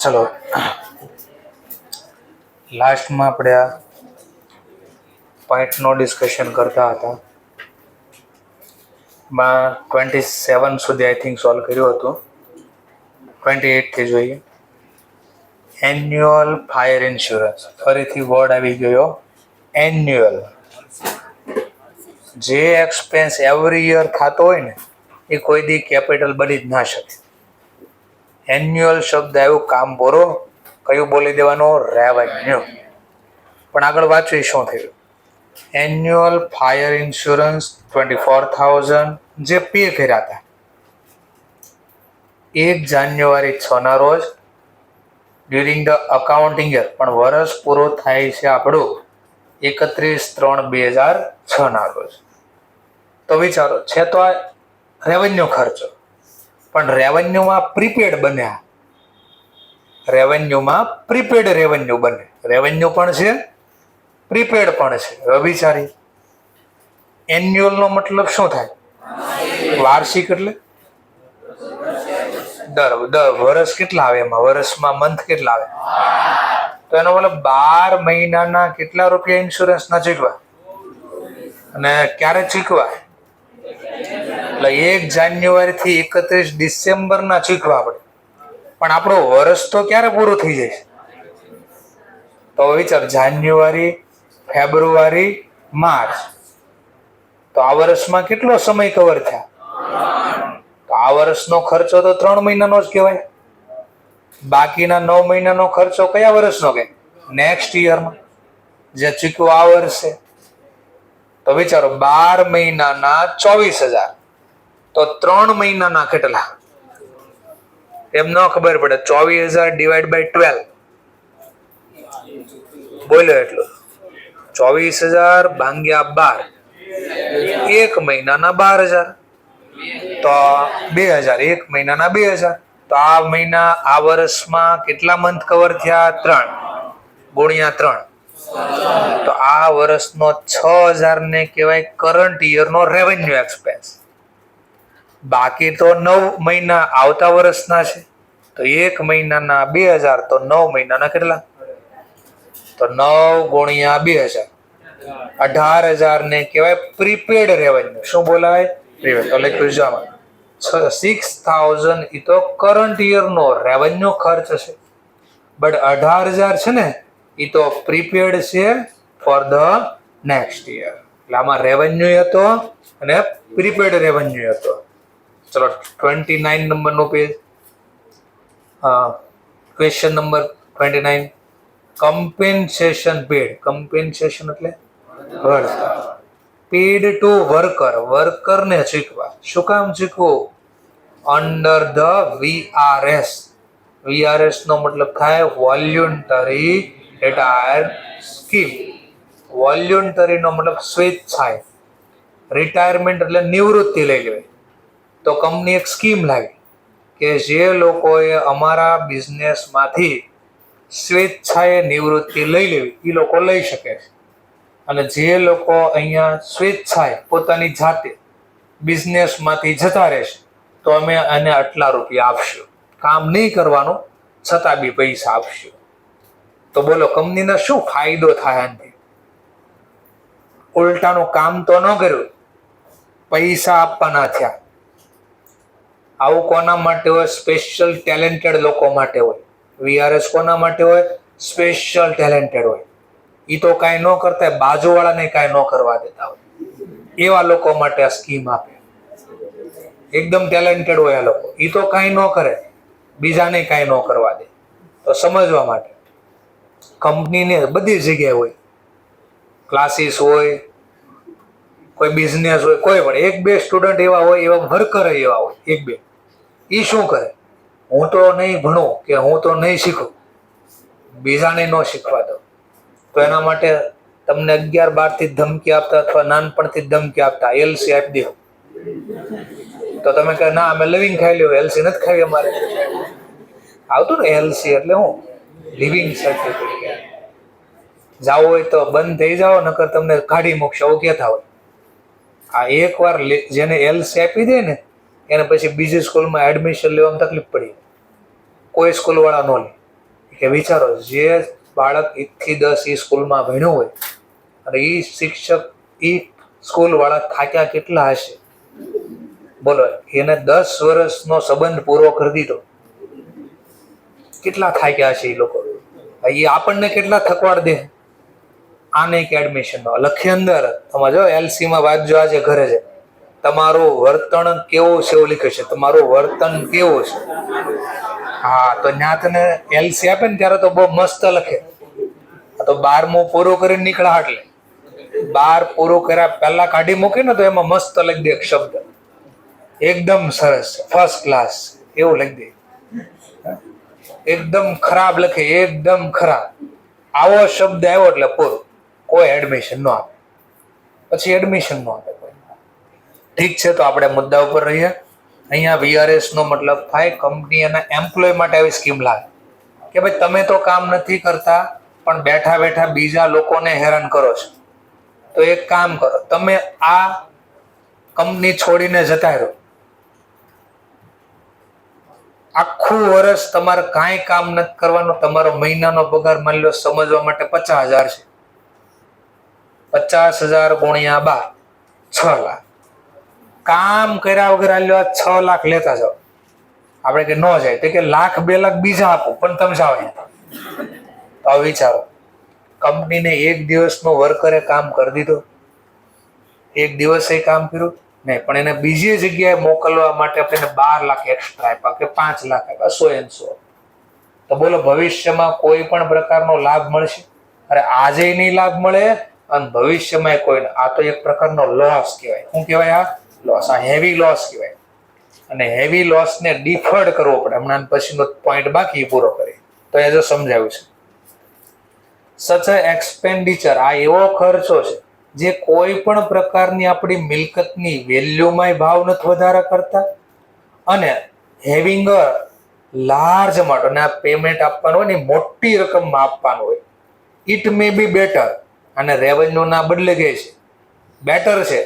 ચલો લાસ્ટમાં આપણે આ પોઈન્ટનો ડિસ્કશન કરતા હતા. માં 27 સુધી આઈ થિંક સોલ્વ કર્યું હતું. 28 થી જોઈએ. એન્યુઅલ ફાયર ઇન્સ્યોરન્સ, ફરીથી વર્ડ આવી ગયો એન્યુઅલ. જે એક્સપેન્સ એવરી યર થતો હોય ને એ કોઈ દી કેપિટલ બની જ ના શકે. એન્યુઅલ શબ્દ આવ્યું કામ બોરો, કયું બોલી દેવાનું? રેવન્યુ. પણ આગળ વાંચ્યું શું થયું? એન્યુઅલ ફાયર ઇન્સ્યોરન્સ 24,000 જે પે કર્યા હતા 1 જાન્યુઆરી 6 ના રોજ ડ્યુરિંગ ધ અકાઉન્ટિંગ યર, પણ વર્ષ પૂરો થાય છે આપણું 31/3/2006 ના રોજ. તો વિચારો, છે તો આ રેવન્યુ ખર્ચો, પણ રેવન્યુમાં પ્રીપેડ બન્યા. રેવન્યુમાં પ્રીપેડ રેવન્યુ બને. રેવન્યુ પણ છે, પ્રીપેડ પણ છે. હવે વિચારી, એન્યુઅલ નો મતલબ શું થાય? વાર્ષિક. એટલે દર વર્ષ કેટલા આવે? એમાં વર્ષમાં મંથ કેટલા આવે? તો એનો મતલબ 12 મહિનાના કેટલા રૂપિયા ઇન્સ્યોરન્સ ના ચૂકવા? અને ક્યારે ચૂકવા? એટલે 1 જાન્યુઆરી થી 31 ડિસેમ્બર ના ચૂકવા પડે. પણ આપણો વર્ષ તો ક્યારે પૂરું થઈ જાય? તો વિચાર, જાન્યુઆરી, ફેબ્રુઆરી, માર્ચ, તો આ વર્ષમાં કેટલો સમય કવર થયા? તો આ વર્ષનો ખર્ચો તો 3 મહિનાનો જ કહેવાય. બાકીના 9 મહિનાનો ખર્ચો કયા વર્ષનો કે? નેક્સ્ટ યરમાં જે ચૂકવો આ વર્ષે. તો વિચારો, 12 મહિનાના 24,000, તો 3 મહિનાના કેટલા? એમ ન ખબર પડે. 24,000 ડિવાઈડ બાય 12, બોલો એટલું. 24,000 ભાગ્યા 12, 1 મહિનાના 12,000, તો 2,000. 1 મહિનાના 2,000. તો આ મહિના, આ વર્ષમાં કેટલા મંથ કવર થયા? 3 ગુણ્યા 3. તો આ વર્ષનો 6,000 ને કહેવાય કરંટ યરનો રેવન્યુ એક્સપેન્સ. બાકી તો 9 મહિના આવતા વર્ષના છે. તો 1 મહિનાના 2,000, તો 9 મહિનાના કેટલા? તો 9 ગુણ્યા 2,000, 18,000 ને કહેવાય પ્રીપેડ રેવન્યુ. શું બોલાય? પ્રીપેડ. તો લખ્યું છે આમાં 6,000 એ તો કરંટ યર નો રેવન્યુ ખર્ચ છે, બટ 18,000 છે ને એ તો પ્રીપેડ છે ફોર ધ નેક્સ્ટ યર. એટલે આમાં રેવન્યુ હતો અને પ્રીપેડ રેવન્યુ હતો. ચલો 29 નંબરનો પેજ. Question number 29. Compensation paid. Compensation એટલે વળતર. પેડ ટુ વર્કર, વર્કરને ચૂકવા. શું કામ ચૂકવું? Under the VRS. VRS નો મતલબ થાય વોલ્યુન્ટરી રિટાયર સ્કીમ. વોલ્યુન્ટરી નો મતલબ સ્વેચ્છાએ. રિટાયરમેન્ટ એટલે નિવૃત્તિ લઈ લેવાય. તો કંપની એક સ્કીમ લાવી કે જે લોકોએ અમારા બિઝનેસમાંથી સ્વેચ્છાએ નિવૃત્તિ લઈ લેવી એ લોકો લઈ શકે છે. અને જે લોકો અહીંયા સ્વેચ્છાએ પોતાની જાતે બિઝનેસમાંથી જતા રહેશે તો અમે એને આટલા રૂપિયા આપશું. કામ નહીં કરવાનું, છતાં બી પૈસા આપશું. તો બોલો, કંપનીને શું ફાયદો થાય? આનાથી ઉલટાનું કામ તો ન કર્યું, પૈસા આપવાના થયા. આવું કોના માટે હોય? સ્પેશિયલ ટેલેન્ટેડ લોકો માટે હોય. VRS કોના માટે હોય? સ્પેશિયલ ટેલેન્ટેડ હોય. એ તો કાંઈ ન કરતા, બાજુવાળાને કાંઈ ન કરવા દેતા હોય. એવા લોકો માટે આ સ્કીમ આપે. એકદમ ટેલેન્ટેડ હોય આ લોકો, એ તો કાંઈ ન કરે, બીજાને કાંઈ ન કરવા દે. તો સમજવા માટે કંપનીને બધી જગ્યાએ હોય. ક્લાસીસ હોય, કોઈ બિઝનેસ હોય, કોઈ પણ 1-2 સ્ટુડન્ટ એવા હોય, એવા વર્કર એવા હોય 1-2. એ શું કરે? હું તો નહીં ભણું કે હું તો નહીં શીખું, બીજાને ન શીખવા દો. તો એના માટે તમને 11-12 થી ધમકી આપતા અથવા નાનપણથી ધમકી આપતા, LC આપી દો. તો તમે કહે ના અમે લિવિંગ ખાઈ લ્યો, LC નથી ખાવી અમારે. આવતું ને LC એટલે હું? Leaving certificate. જાવું હોય તો બંધ થઈ જાઓ, નકર તમને કાઢી મૂકશે, આવું કહેતા હોય. આ એકવાર જેને LC આપી દે ને એને પછી બીજી સ્કૂલમાં એડમિશન લેવામાં તકલીફ પડી. કોઈ સ્કૂલ વાળા ન લે. કે વિચારો જે બાળક 1 થી 10 એ સ્કૂલમાં ભણ્યું હોય અને એ શિક્ષક એ સ્કૂલ વાળા થાક્યા કેટલા હશે? બોલો, એને 10 વર્ષનો સંબંધ પૂરો કરી દીધો, કેટલા થાક્યા હશે એ લોકો? એ આપણને કેટલા થકવાડ દે. આને એક એડમિશન લખી અંદર તમે જો LC માં વાંચજો, આજે ઘરે છે, તમારું વર્તન કેવું છે એવું લખ્યું છે, તમારું વર્તન કેવું છે. હા, તો ત્યાં તને LC આપે ને ત્યારે તો બહુ મસ્ત લખે. તો 12મું પૂરું કરીને નીકળ્યા એટલે 12 પૂરું કર્યા પહેલા કાઢી મૂકી ને તો એમાં મસ્ત લખી દે એક શબ્દ, એકદમ સરસ, ફર્સ્ટ ક્લાસ એવું લખી દે. એકદમ ખરાબ લખે, એકદમ ખરાબ, આવો શબ્દ આવ્યો એટલે પૂરું, કોઈ એડમિશન ન આપે. પછી એડમિશન ન આપે કોઈ. ઠીક છે, તો આપણે મુદ્દા ઉપર રહીએ. અહીંયા VRS નો મતલબ થાય કંપની અને એમ્પ્લોય માટે આવી સ્કીમ લાગે કે ભાઈ તમે તો કામ નથી કરતા પણ બેઠા બેઠા બીજા લોકોને હેરાન કરો છો, તો એક કામ કરો, તમે આ કંપની છોડીને જતા રહો, આખું વર્ષ તમારે કાંઈ કામ નથી કરવાનું, તમારો મહિનાનો પગાર માની લો સમજવા માટે 50,000 છે, 50,000 ગુણ્યા 12, 6 લાખ. કામ કર્યા વગર આલ્યો 6 લાખ લેતા જાઓ. આપણે કે ન જાય તો કે 1,00,000 2 લાખ બીજા આપો પણ તમે જાઓ. તો વિચારો, કંપનીને 1 દિવસનો વર્કરે કામ કરી દીધો, 1 દિવસે કામ કર્યું નહીં, પણ એને બીજી જગ્યાએ મોકલવા માટે આપણે 12 લાખ એક્સ્ટ્રા આપ્યા કે 5 લાખ આપ્યા, 100 તો બોલો ભવિષ્યમાં કોઈ પણ પ્રકારનો લાભ મળશે? અરે આજે નહીં લાભ મળે અને ભવિષ્યમાં કોઈ. આ તો એક પ્રકારનો લોસ કહેવાય. શું કહેવાય? આ લોસ, આ હેવી લોસ કહેવાય. અને હેવી લોસને ડિફર્ડ કરવો પડે. હમણાં પછીનો પોઈન્ટ બાકી પૂરો કરી તો એ જો સમજાવ્યું છે. સચ એક્સપેન્ડિચર, આ એવો ખર્ચો છે જે કોઈ પણ પ્રકારની આપણી મિલકતની વેલ્યુમાં ભાવ નથી વધારા કરતા અને હેવિંગ અ લાર્જ અમાઉન્ટ, અને આ પેમેન્ટ આપવાનું હોય ને મોટી રકમમાં આપવાનું હોય. ઇટ મે બી બેટર, અને રેવન્યુના બદલે કહે છે બેટર છે,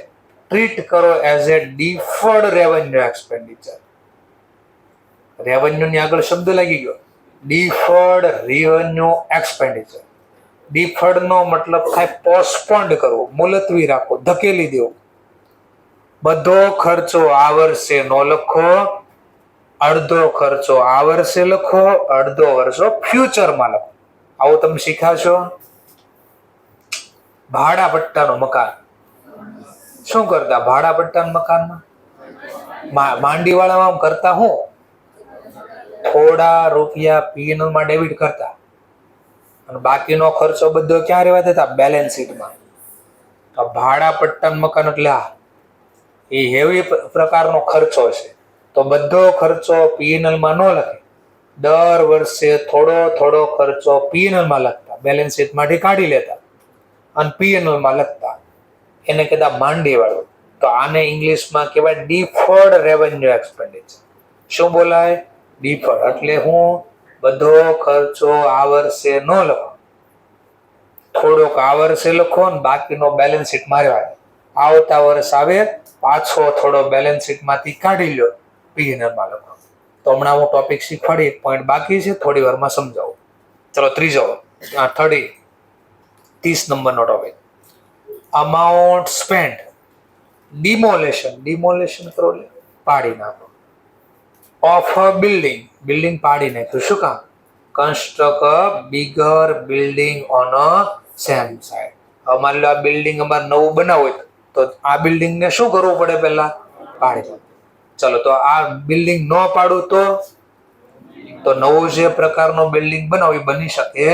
ટ્રીટ કરો as a deferred revenue expenditure. Revenue ની આગળ શબ્દ લાગી ગયો, ડિફર્ડ રેવન્યુ એક્સપેન્ડિચર. ડિફર્ડ નો મતલબ થાય પોસ્ટપોન્ડ કરવો, મુલતવી રાખો, ધકેલી દેવું. બધો ખર્ચો આ વર્ષે નો લખો, અડધો ખર્ચો આ વર્ષે લખો, અડધો વર્ષો ફ્યુચરમાં લખો. આવું તમે શીખાશો. ભાડા પટ્ટાનું મકાન શું કરતા? ભાડા પટ્ટાનું મકાનમાં માંડીવાળામાં કરતા હું થોડા રૂપિયા P&L માં ડેબિટ કરતા અને બાકીનો ખર્ચો બધો ક્યાં રહેવા દેતા? બેલેન્સ શીટમાં. તો ભાડા પટ્ટાનું મકાન એટલે એ હેવી પ્રકારનો ખર્ચો છે, તો બધો ખર્ચો P&L માં ન લખે, દર વર્ષે થોડો થોડો ખર્ચો P&L માં લખતા, બેલેન્સ શીટ માંથી કાઢી લેતા અને P&L માં લખતા. એને કહેતા માંડી વાળું. તો આને ઇંગ્લિશમાં કહેવાય ડિફર્ડ રેવન્યુ એક્સપેન્ડિચર. શું બોલાય? ડિફર્ડ. એટલે હું બધો ખર્ચો આ વર્ષે ન લખો, થોડોક આ વર્ષે લખો ને બાકીનો બેલેન્સ શીટ મારવા. આવતા વર્ષ આવે પાછો થોડો બેલેન્સ શીટ માંથી કાઢી લો, P&L માં લખો. તો હમણાં હું ટોપિક શીખવાડી, એક પોઈન્ટ બાકી છે, થોડી વારમાં સમજાવું. ચલો ત્રીજો 30 નંબરનો topic, amount spent. Demolition, demolition કરો લે પાડી નાખો. ઓફ અ બિલ્ડિંગ, બિલ્ડિંગ પાડી નાખ્યું. શું કામ? Construct a bigger building on a same side. હવે માની લો આ બિલ્ડિંગ અમારે નવું બનાવવું હોય તો આ બિલ્ડિંગને શું કરવું પડે? પહેલા પાડી દો. ચલો, તો આ બિલ્ડિંગ ન પાડું તો નવું જે પ્રકારનો બિલ્ડિંગ બનાવવું એ બની શકે.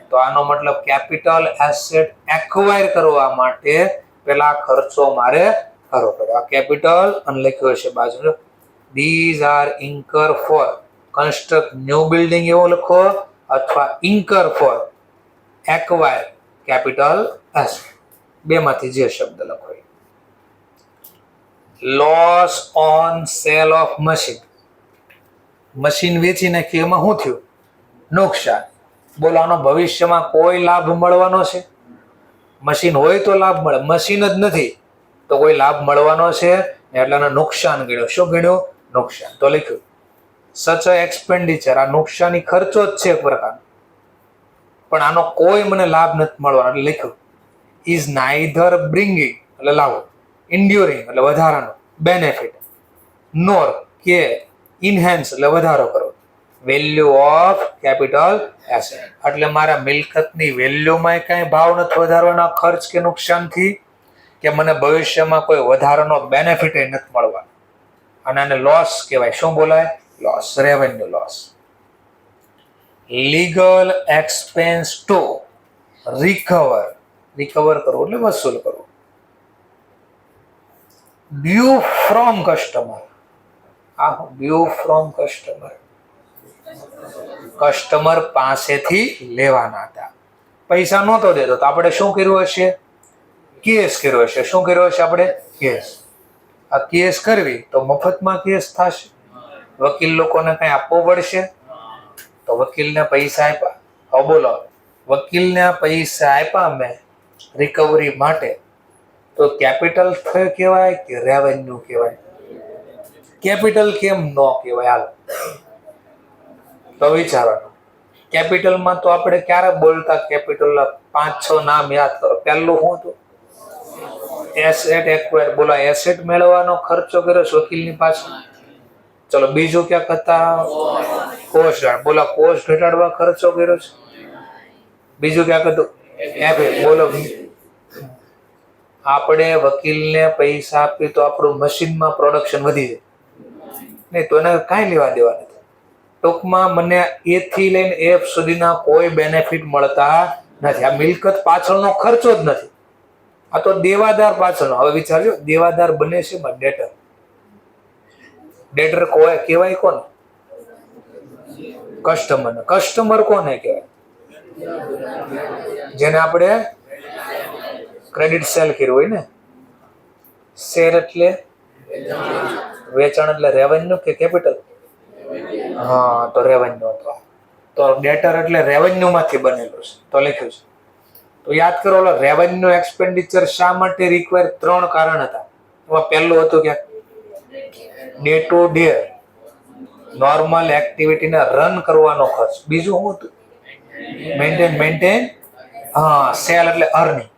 તો આનો મતલબ કેપિટલ એસેટ એક્વાયર કરવા માટે પેલા ખર્ચો મારે કરવો પડે. આ કેપિટલ અને લખ્યો છે બાજુ, these are incur for construct new building એવો લખો, અથવા incur for acquire capital asset, બેમાંથી જે શબ્દ લખો. Loss on cell of machine, machine વેચી નાખી એમાં શું થયું? નુકસાન. બોલો આનો ભવિષ્યમાં કોઈ લાભ મળવાનો છે? મશીન હોય તો લાભ મળે, મશીન જ નથી તો કોઈ લાભ મળવાનો છે? એટલે નુકસાન ગણ્યો. શું ગણ્યું? નુકસાન. તો લખ્યું સચ એક્સપેન્ડિચર, આ નુકસાની ખર્ચો જ છે એક પ્રકાર. પણ આનો કોઈ મને લાભ નથી મળવાનો એટલે લખ્યું ઇઝ નાઇધર બ્રિંગિંગ એટલે લાવો, ઇન્ડ્યુરિંગ એટલે વધારાનો, બેનિફિટ, નોર કે ઇનહેન્સ એટલે વધારો કરો, વેલ્યુ ઓફ કેપિટલ એસેટ એટલે મારા મિલકતની વેલ્યુમાં કઈ ભાવ નથી વધારવાના ખર્ચ કે નુકસાનથી, કે મને ભવિષ્યમાં કોઈ વધારાનો બેનિફિટ નથી મળવાનો, અને આને લોસ કહેવાય. શું બોલાય? Loss, revenue loss. Legal expense to recover, recover કરવું એટલે વસૂલ કરવું. ડ્યુ ફ્રોમ કસ્ટમર, આ ડ્યુ ફ્રોમ કસ્ટમર, કસ્ટમર પાસેથી લેવાના હતા, પૈસા નહોતો દેતો તો આપણે શું કર્યું હશે? કેસ કર્યો હશે. શું કર્યો હશે આપણે? કેસ. આ કેસ કરવી તો મફતમાં કેસ થશે, વકીલ લોકોને કઈ આપવો પડશે, તો વકીલને પૈસા આપ્યા. હવે બોલો, વકીલને પૈસા આપ્યા મેં રિકવરી માટે, તો કેપિટલ કહેવાય કે રેવન્યુ કહેવાય? કેપિટલ કેમ ન કહેવાય? હાલ તો વિચારવાનું. કેપિટલમાં તો આપણે ક્યારે બોલતા કેપિટલ? 5-6 નામ યાદ કરો. પહેલું શું હતું? Asset acquire. બોલો, એસેટ મેળવવાનો ખર્ચો કર્યો વકીલની પાછળ. ચલો, બીજું ક્યાંક હતા? કોસ્ટ. બોલો, કોસ્ટ ઘટાડવા ખર્ચો કર્યો છે. બીજું ક્યાંક હતું? બોલો, આપણે વકીલને પૈસા આપી તો આપણું મશીનમાં પ્રોડક્શન વધી જાય નહીં, તો એને કાંઈ લેવા દેવા નથી. ટૂંકમાં મને એ થી લઈને એફ સુધીના કોઈ બેનિફિટ મળતા નથી. આ મિલકત પાછળનો ખર્ચો જ નથી, આ તો દેવાદાર પાછળનો. હવે વિચારજો, દેવાદાર બને છે ડેટર. ડેટર કહેવાય કોને? કસ્ટમર. કસ્ટમર કોને કહેવાય? જેને આપણે ક્રેડિટ સેલ કર્યું હોય ને. શેર એટલે વેચાણ, એટલે રેવન્યુ કે કેપિટલ? હા, તો રેવન્યુ હતો. તો ડેટર એટલે રેવન્યુ માંથી બનેલું છે, તો લખ્યું છે. તો યાદ કરો, રેવન્યુ એક્સપેન્ડિચર શા માટે રિક્વાયર? 3 કારણ હતા. એમાં પહેલું હતું કે ડે ટુ ડે નોર્મલ એક્ટિવિટીને રન કરવાનો ખર્ચ. બીજું શું હતું? મેન્ટેન. હા, સેલ એટલે અર્નિંગ.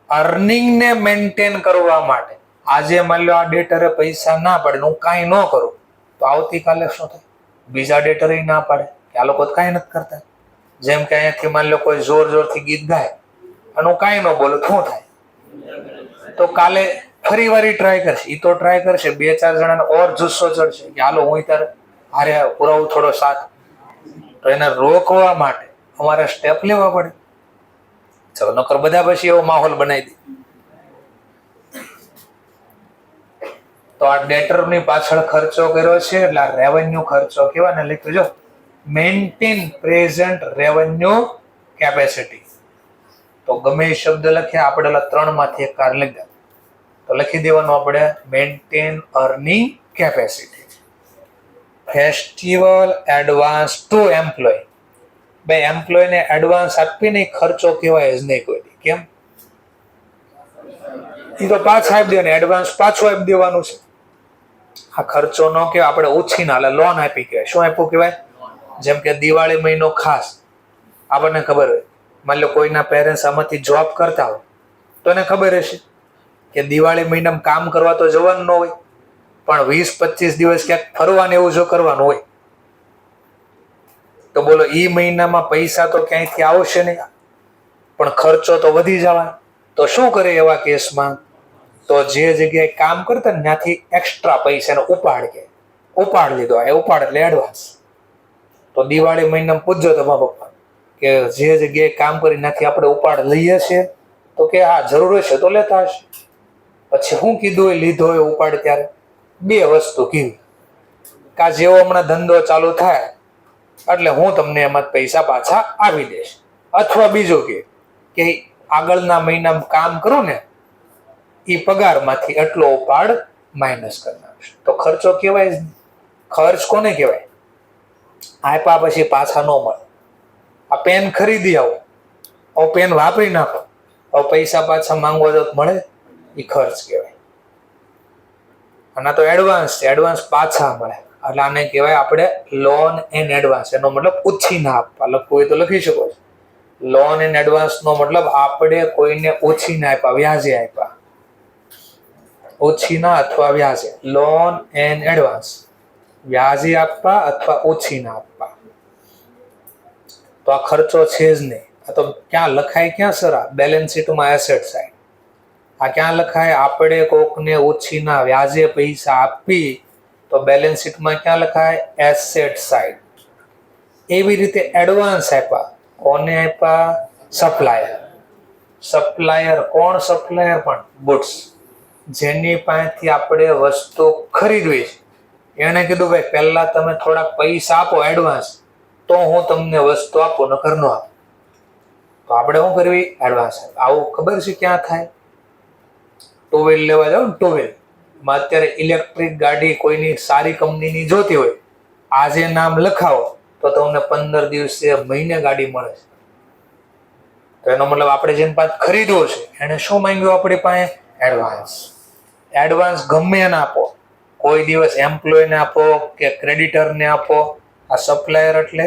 અર્નિંગને મેન્ટેન કરવા માટે આજે માની લો આ ડેટરે પૈસા ના પાડે, હું કાંઈ ન કરું, તો આવતીકાલે શું થાય? બીજા ડેટરે ના પાડે કે આ લોકો કાંઈ નથી કરતા. જેમ કે અહીંયાથી માની લો કોઈ જોરથી ગીત ગાય અને હું કાંઈ ન બોલું, શું થાય? તો કાલે ફરી વાર ટ્રાય કરશે. એ તો ટ્રાય કરશે, 2-4 જણાને ઓર જુસ્સો ચડશે કે હાલો હું ત્યારે હારે પુરાવું થોડો સાથ. તો એને રોકવા માટે અમારે સ્ટેપ લેવા પડે. ચલો, નકર બધા પછી એવો માહોલ બનાવી દે. તો આ ડેટરની પાછળ ખર્ચો કર્યો છે એટલે આ રેવન્યુ ખર્ચો કહેવાય ને. લખ્યું જો, મેન્ટેન પ્રેઝન્ટ રેવન્યુ કેપેસિટી. તો ગમે એ શબ્દ લખ્યા આપણે 3 માંથી એક કાર લખ્યા, તો લખી દેવાનું આપણે maintain earning capacity. Festival advance to employ. બે એમ્પ્લોયને એડવાન્સ આપીને ખર્ચો કહેવાય જ નહીં કોઈ. કેમ? એ તો પાછા આપી દેવાનું, એડવાન્સ પાછું આપી દેવાનું છે. આ ખર્ચો ન કહેવાય, આપણે ઉછીના લોન આપી કહેવાય. શું આપ્યું કહેવાય? જેમ કે દિવાળી મહિનો ખાસ આપણને ખબર હોય, માની લો કોઈના પેરેન્ટ્સ આમાંથી જોબ કરતા હોય તો એને ખબર હશે કે દિવાળી મહિનામાં કામ કરવા તો જવાનું ન હોય, પણ 20-25 દિવસ ક્યાંક ફરવાનું એવું જો કરવાનું હોય, તો બોલો એ મહિનામાં પૈસા તો ક્યાંયથી આવશે નહીં, પણ ખર્ચો તો વધી જવાનો. તો શું કરે એવા કેસમાં? તો જે જગ્યાએ કામ કરતા ને ત્યાંથી એક્સ્ટ્રા પૈસાનો ઉપાડ લીધો. એ ઉપાડ એટલે એડવાન્સ. તો દિવાળી મહિનામાં પૂછજો તમારા પપ્પા કે જે જગ્યાએ કામ કરી ત્યાંથી આપણે ઉપાડ લઈએ છીએ, તો કે હા જરૂર હશે તો લેતા હશે. પછી શું કીધું હોય લીધો હોય ઉપાડ ત્યારે? 2 વસ્તુ કીધી, કા જેવો હમણાં ધંધો ચાલુ થાય એટલે હું તમને એમાં પૈસા પાછા આપી દઈશ, અથવા બીજું કે આગળના મહિનામાં કામ કરું ને એ પગારમાંથી એટલો ઉપાડ માઇનસ કરી નાખશે. તો ખર્ચો કહેવાય જ. ખર્ચ કોને કહેવાય? આપ્યા પછી પાછા ન મળે. આ પેન ખરીદી આવો, હવે પેન વાપરી નાખો, હવે પૈસા પાછા માંગવા તો મળે? એ ખર્ચ કહેવાય. અને તો એડવાન્સ છે, એડવાન્સ પાછા મળે એટલે આને કહેવાય આપણે લોન એન્ડ એડવાન્સ. એનો મતલબ ઉછીના આપવા. લખવું હોય તો લખી શકો છો. લોન એન્ડ એડવાન્સ નો મતલબ આપણે કોઈને ઓછી ના આપ્યા, વ્યાજે આપ્યા, ઓછી ના અથવા વ્યાજે. લોન એન્ડ એડવાન્સ, વ્યાજે આપવા અથવા ઓછી ના આપવા. તો આ ખર્ચો છે જ નહીં. આ તો ક્યાં લખાય, ક્યાં સર? આ બેલેન્સ શીટમાં એસેટ સાઈડ. આ ક્યાં લખાય? આપણે કોકને ઓછી ના વ્યાજે પૈસા આપી તો બેલેન્સ શીટમાં ક્યાં લખાય? Asset side. એવી રીતે એડવાન્સ આપ્યા. કોને આપ્યા? સપ્લાયર. સપ્લાયર કોણ? સપ્લાયર પણ ગુડ્સ, જેની પાસેથી આપણે વસ્તુ ખરીદવી છે. એને કીધું ભાઈ પહેલા તમે થોડાક પૈસા આપો એડવાન્સ, તો હું તમને વસ્તુ આપું, નકર ન આપું. તો આપણે શું કરવી? એડવાન્સ. આવું ખબર છે ક્યાં થાય? ટુ-વ્હીલ લેવા જાવ ને, ટુ-વ્હીલ માં અત્યારે ઇલેક્ટ્રિક ગાડી કોઈની સારી કંપનીની જોતી હોય, આજે નામ લખાવો તો તમને 15 દિવસે મહિને ગાડી મળે છે. તો એનો મતલબ આપણે જેની પાસે ખરીદવો છે એને શું માંગ્યું આપણી પાસે? એડવાન્સ. એડવાન્સ ગમે એને આપો, કોઈ દિવસ એમ્પ્લોયને આપો કે ક્રેડિટરને આપો. આ સપ્લાયર એટલે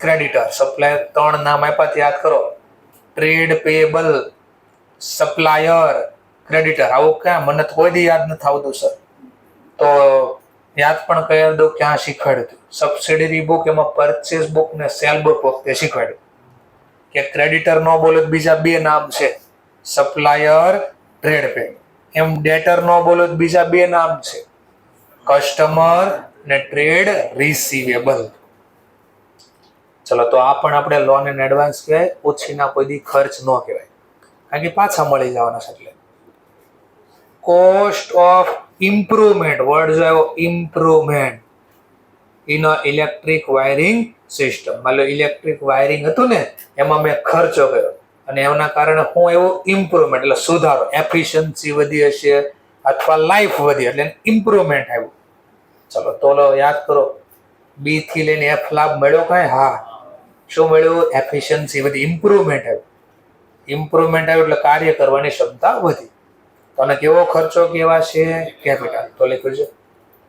ક્રેડિટર. સપ્લાયર 3 નામ આપ્યા, યાદ કરો. Trade payable, supplier, creditor. આવું ક્યાં? મને તો કોઈ દી યાદ નથી આવતું સર. તો યાદ પણ કરી દો ક્યાં શીખવાડ્યું. સબસિડરી બુક, એમાં પરચેસ બુક ને સેલ બુક વખતે શીખવાડ્યું કે ક્રેડિટર નો બોલો બીજા 2 નામ છે, સપ્લાયર, ટ્રેડ પે. એમ ડેટર નો બોલો બીજા 2 નામ છે, કસ્ટમર ને ટ્રેડ રિસીવેબલ. ચલો, તો આ પણ આપણે લોન એન્ડ એડવાન્સ કહેવાય. ઓછીના કોઈ દી ખર્ચ ન કહેવાય, કારણ કે પાછા મળી જવાના છે. એટલે કોસ્ટ ઓફ ઇમ્પ્રુવમેન્ટ, વર્ડ જો આવ્યો improvement in a electric wiring system. માનો ઇલેક્ટ્રિક વાયરિંગ હતું ને, એમાં મેં ખર્ચો કર્યો અને એના કારણે હું એવું ઇમ્પ્રુવમેન્ટ એટલે સુધારો, એફિશિયન્સી વધી હશે અથવા લાઈફ વધી, એટલે ઇમ્પ્રુવમેન્ટ આવ્યું. ચલો તો યાદ કરો, બી થી લઈને એફ લાભ મળ્યો કાંઈ? હા. શું મળ્યું? એફિશિયન્સી વધી, ઇમ્પ્રુવમેન્ટ આવ્યું. ઇમ્પ્રુવમેન્ટ આવ્યું એટલે કાર્ય કરવાની ક્ષમતા વધી. તો આને કેવો ખર્ચો કહેવાશે? કેપિટલ. તો લખ્યું છે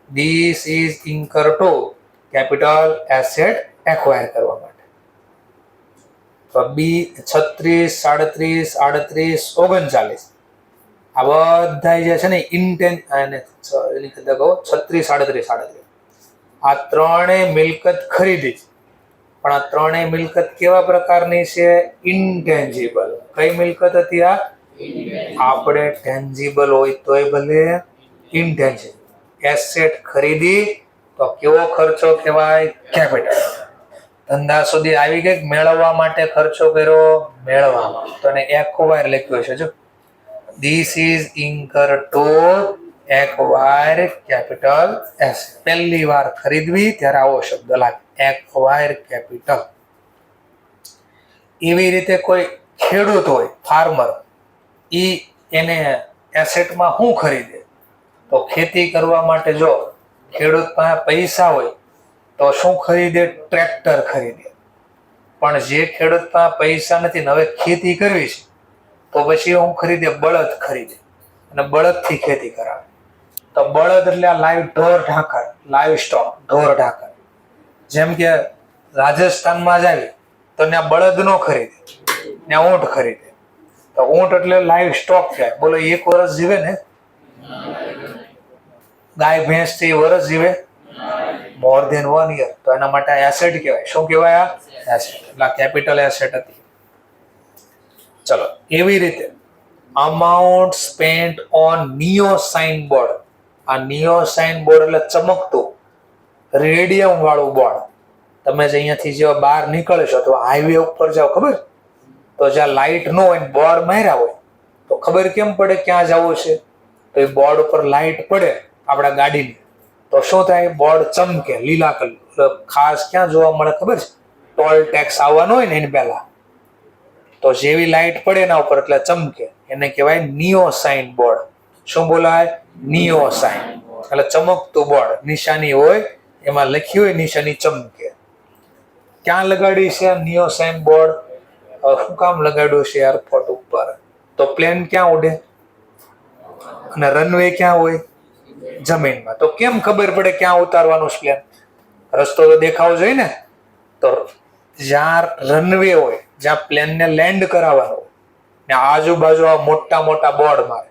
this is incur to capital asset acquire કરવા માટે. તો બી 36, 37, 38, 39 આ બધા જે છે ને એની કરતા કહો 36, 38, 38 આ ત્રણેય મિલકત ખરીદી. પણ આ ત્રણેય મિલકત કેવા પ્રકારની છે? ઇન્ટેન્જિબલ. કઈ મિલકત હતી આ? આપણે ટેન્જિબલ હોય તોય ભલે, ઇન્ટેન્જિબલ. એસેટ ખરીદી તો કેવો ખર્ચો કહેવાય? કેપિટલ. ધંધા સુધી આવી ગઈ, મેળવવા માટે ખર્ચો કર્યો, મેળવવામાં. તો એને એક્વાયર લખ્યું છે. જો this is incur to acquire capital asset. પહેલી વાર ખરીદવી ત્યારે આવો શબ્દ લાગે, એક્વાયર કેપિટલ. એવી રીતે કોઈ ખેડૂત હોય, ફાર્મર, એને એસેટમાં શું ખરીદે? તો ખેતી કરવા માટે જો ખેડૂત પાસે પૈસા હોય તો શું ખરીદે? ટ્રેક્ટર ખરીદે. પણ જે ખેડૂત પાસે પૈસા નથી ને હવે ખેતી કરવી છે, તો પછી હું ખરીદે? બળદ ખરીદે અને બળદથી ખેતી કરાવે. તો બળદ એટલે આ લાઈવ ઢોર ઢાંકર, લાઈવ સ્ટોક, ઢોર ઢાંકર. જેમ કે રાજસ્થાનમાં જાય તો ત્યાં બળદ નો ખરીદે, ત્યાં ઊંટ ખરીદે. તો ઊંટ એટલે લાઈવ સ્ટોક કહેવાય. બોલો 1 વર્ષ જીવે ને? ગાય ભેંસ થી વર્ષ જીવે? More than 1 year. તો એના માટે એસેટ કહેવાય. શું કહેવાય? એસેટ. એટલે કેપિટલ એસેટ હતી. ચલો, એવી રીતે amount spent on neon sign board. આ નિયો સાઇન બોર્ડ એટલે ચમકતું રેડિયમ વાળું બોર્ડ. તમે જે અહીંયાથી જેવા બહાર નીકળશો તો હાઈવે ઉપર જાઓ, ખબર તો જ્યાં લાઇટ ન હોય, બોર્ડ માર્યા હોય, તો ખબર કેમ પડે ક્યાં જવું છે? તો એ બોર્ડ ઉપર લાઇટ પડે આપણા ગાડીની તો શું થાય? બોર્ડ ચમકે, લીલા કલર. ખાસ ક્યાં જોવા મળે ખબર છે? ટોલ ટેક્સ આવવાનો હોય ને એની પહેલા, તો જેવી લાઇટ પડે એના ઉપર એટલે ચમકે. એને કહેવાય નિયો સાઇન બોર્ડ. શું બોલાય? નિયો સાઇન એટલે ચમકતું બોર્ડ. નિશાની હોય, એમાં લખ્યું હોય નિશાની ચમકે. ક્યાં લગાડી છે નિયો સાઇન બોર્ડ? શું કામ લગાડ્યું છે એરપોર્ટ ઉપર? તો પ્લેન ક્યાં ઉડે અને રનવે ક્યાં હોય? જમીનમાં. તો કેમ ખબર પડે ક્યાં ઉતારવાનું છે પ્લેન? રસ્તો તો દેખાવો જોઈએ ને. તો જ્યાં રનવે હોય, જ્યાં પ્લેનને લેન્ડ કરાવવાનો હોય, ને આજુબાજુ આ મોટા મોટા બોર્ડ મારે,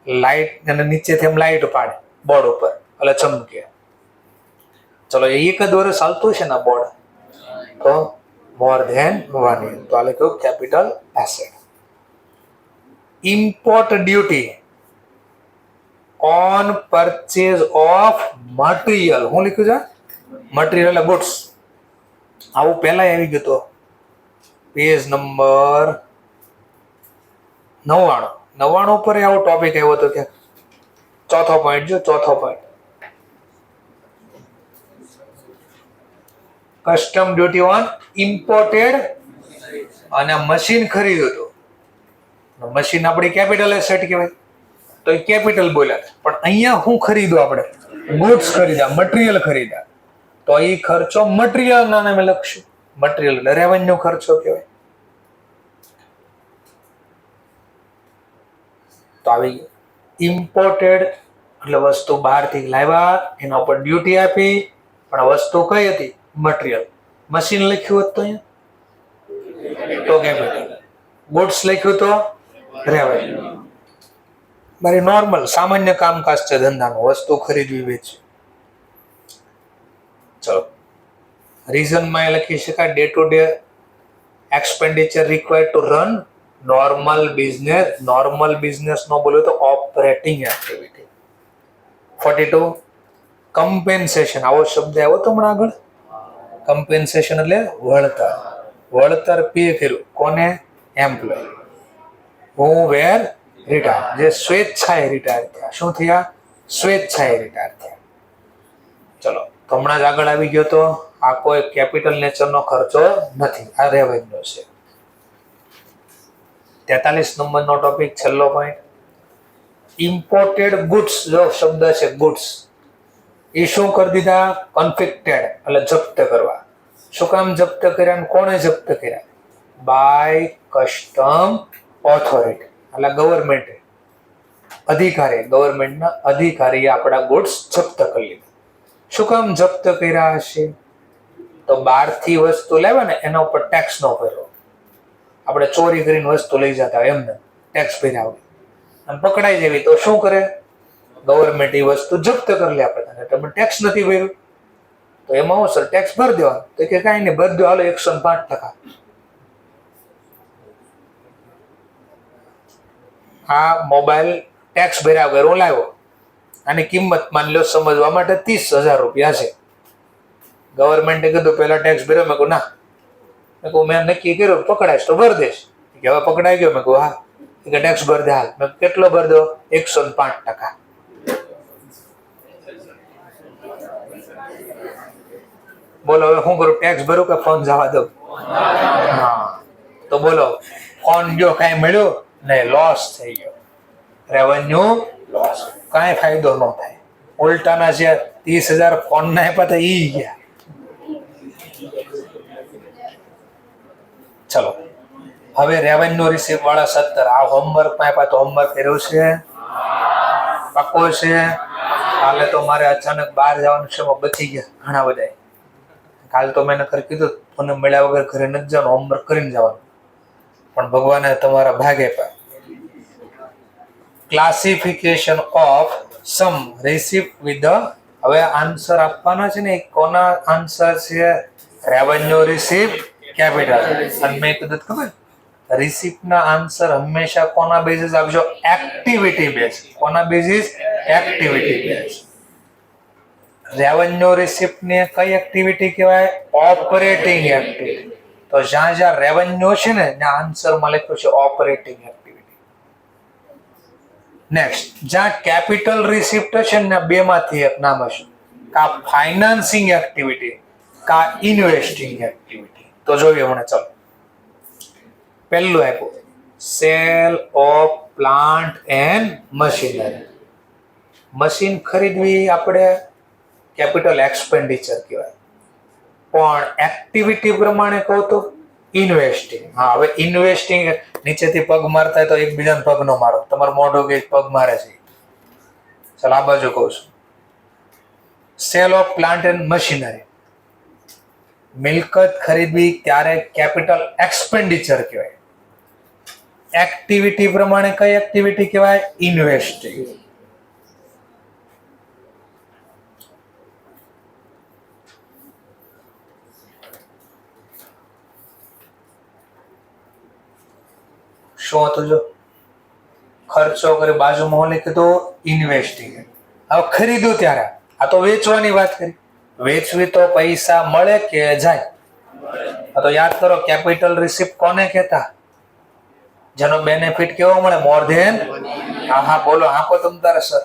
લાઇટ અને નીચેથી એમ લાઇટ પાડે બોર્ડ ઉપર એટલે ચમકે. ચલો એક જ વર્ષ ચાલતું છે ને બોર્ડ, તો મોર ધેન 1 year, તો આ લખ્યું capital asset. Import duty on purchase of material, હું લખ્યું છે મટીરિયલ એટલે ગુડ્સ. આવું પહેલા આવી ગયું તો પેજ નંબર 99 પર આવો ટોપિક આવ્યો હતો કે ચોથો પોઈન્ટ જો, ચોથો point custom duty on imported, અને મશીન ખરીદ્યું હતું, મશીન આપણી કેપિટલ એસેટ કહેવાય, તો એ કેપિટલ બોલ્યા. પણ અહીંયા શું ખરીદ્યું આપણે? ગુડ્સ ખરીદ્યા, મટીરિયલ ખરીદ્યા, તો એ ખર્ચો મટીરિયલ ના નામે લખશું. મટીરિયલ એટલે રેવન્યુ ખર્ચો કહેવાય. તો આવી ઇમ્પોર્ટેડ એટલે વસ્તુ બહારથી લાવ્યા, એના ઉપર ડ્યુટી આપી, પણ આ વસ્તુ કઈ હતી? મટીરિયલ. મશીન લખ્યું હોત તો અહીંયા તો કેપિટલ, ગુડ્સ લખ્યું તો રેવન્યુ. મારી નોર્મલ સામાન્ય કામકાજ છે ધંધાનું, વસ્તુ ખરીદવી વેચવી. ચલો રીઝનમાં એ લખી શકાય day to day expenditure required to run normal business. Normal business નો બોલ્યો તો ઓપરેટિંગ એક્ટિવિટી. 42 કમ્પેન્સેશન, આવો શબ્દ આવ્યો તો હમણાં આગળ. કમ્પેન્સેશન એટલે વળતર. વળતર પે કર્યું કોને? એમ્પ્લોય. હું વેર રિટાયર, જે સ્વેચ્છાએ રિટાયર થયા. શું થયા? સ્વેચ્છાએ રિટાયર થયા. ચલો તો હમણાં જ આગળ આવી ગયો તો આ કોઈ કેપિટલ નેચરનો ખર્ચો નથી, આ રેવન્યુ છે. 43 નંબરનો ટોપિક, છેલ્લો પોઈન્ટ ઇમ્પોર્ટેડ ગુડ્સ. જો શબ્દ છે ગુડ્સ, એ શું કરી દીધા? કન્ફિક્ટેડ એટલે જપ્ત કરવા. શું કામ જપ્ત કર્યા? કોણે જપ્ત કર્યા? બાય કસ્ટમ ઓથોરિટી એટલે ગવર્મેન્ટ અધિકારી, ગવર્મેન્ટના અધિકારીએ આપણા ગુડ્સ જપ્ત કરી લીધા. શું કામ જપ્ત કર્યા હશે? તો બહારથી વસ્તુ લાવ્યા ને એના ઉપર ટેક્સ નો ભર્યો. આપણે ચોરી કરીને વસ્તુ લઈ જતા હોય એમને ટેક્સ ભર્યા હોય અને પકડાઈ જેવી તો શું કરે? ગવર્મેન્ટ એ વસ્તુ જપ્ત કરી લે આપણે. તમે ટેક્સ નથી ભર્યું તો એમાં હું સર ટેક્સ ભરી દેવા, તો કે કાંઈ નહીં ભરી દો, હાલો 105%. આ મોબાઈલ ટેક્સ ભર્યા વગર હું લાવ્યો, આની કિંમત માની લો સમજવા માટે 30,000 રૂપિયા છે. ગવર્મેન્ટે કીધું પહેલા ટેક્સ ભર્યો, મેં કહું ના, મેં કહું મેં નક્કી કર્યું પકડાઈશ તો ભરી દઈશ. કે હવે પકડાઈ ગયો? મેં કહું હા. કે ટેક્સ ભરી દે હાલ. મેં કેટલો ભરી દો? 105%. બોલો હવે શું કરું? ટેક્સ ભરું કે ફોન જવા દઉં? હા તો બોલો, ફોન જો કાંઈ મળ્યું નહીં, લોસ થઈ ગયો, રેવન્યુ લોસ, કાંઈ ફાયદો ન થાય. ઉલટાના છે 30,000 ફોન ના આપ્યા તો ઈ ગયા. ચલો હવે રેવન્યુ રિસીપ વાળા 17 આ હોમવર્ક માં આપ્યા તો હોમવર્ક કર્યું છે? પાકો છે? કાલે તો મારે અચાનક બહાર જવાનું છે, બચી ગયા ઘણા બધા. કાલ તો મેં નકર કીધું મને મળ્યા વગર ઘરે નથી જવાનું, હોમવર્ક કરીને જવાનું, પણ ભગવાને તમારા ભાગ આપ્યા. Classification of sum receipt with the, હવે આન્સર આપવાના છે ને, કોના આન્સર છે? Revenue receipt capital. અને મેં કીધું ખબર, રિસીપ્ટ ના આન્સર હંમેશા કોના બેઝિસ આપજો? Activity base. કોના basis? Activity base. Revenue receipt ને કઈ એક્ટિવિટી કહેવાય? Operating activity. તો જ્યાં જ્યાં રેવન્યુ છે ને ત્યાં આન્સરમાં લખ્યું છે ઓપરેટિંગ એક્ટિવિટી. નેક્સ્ટ, જ્યાં કેપિટલ રિસીપ્ટ છે ને બે માંથી એક નામ હશે, કા ફાઇનાન્સિંગ એક્ટિવિટી કા ઇન્વેસ્ટિંગ એક્ટિવિટી. તો જોઈએ હમણાં. ચાલો પહેલું આપ્યું cell of plant and machinery. Machine ખરીદવી આપણે કેપિટલ એક્સપેન્ડિચર કહેવાય, પણ એક્ટિવિટી પ્રમાણે કહું તો ઇન્વેસ્ટિંગ. હા હવે ઇન્વેસ્ટિંગ નીચેથી પગ મારતા હોય તો એકબીજાને પગ નો મારો, તમારો મોઢો કે પગ મારે છે. ચાલ આ બાજુ કહું છું. Cell of plant and machinery. મિલકત ખરીદવી ત્યારે કેપિટલ એક્સપેન્ડિચર કહેવાય. એક્ટિવિટી પ્રમાણે કઈ એક્ટિવિટી કહેવાય? ઇન્વેસ્ટિંગ. શું હતું? જો ખર્ચો કરી બાજુમાં હું કીધું ઇન્વેસ્ટિંગ. હવે ખરીદ્યું ત્યારે આ તો વેચવાની વાત કરી. વેચવી તો પૈસા મળે કે જાય? તો યાદ કરો કેપિટલ રિસિપ્ટ કોને કહેતા? જેનો બેનિફિટ કેવો મળે? More than. હા બોલો, આંખો તમ તારે સર.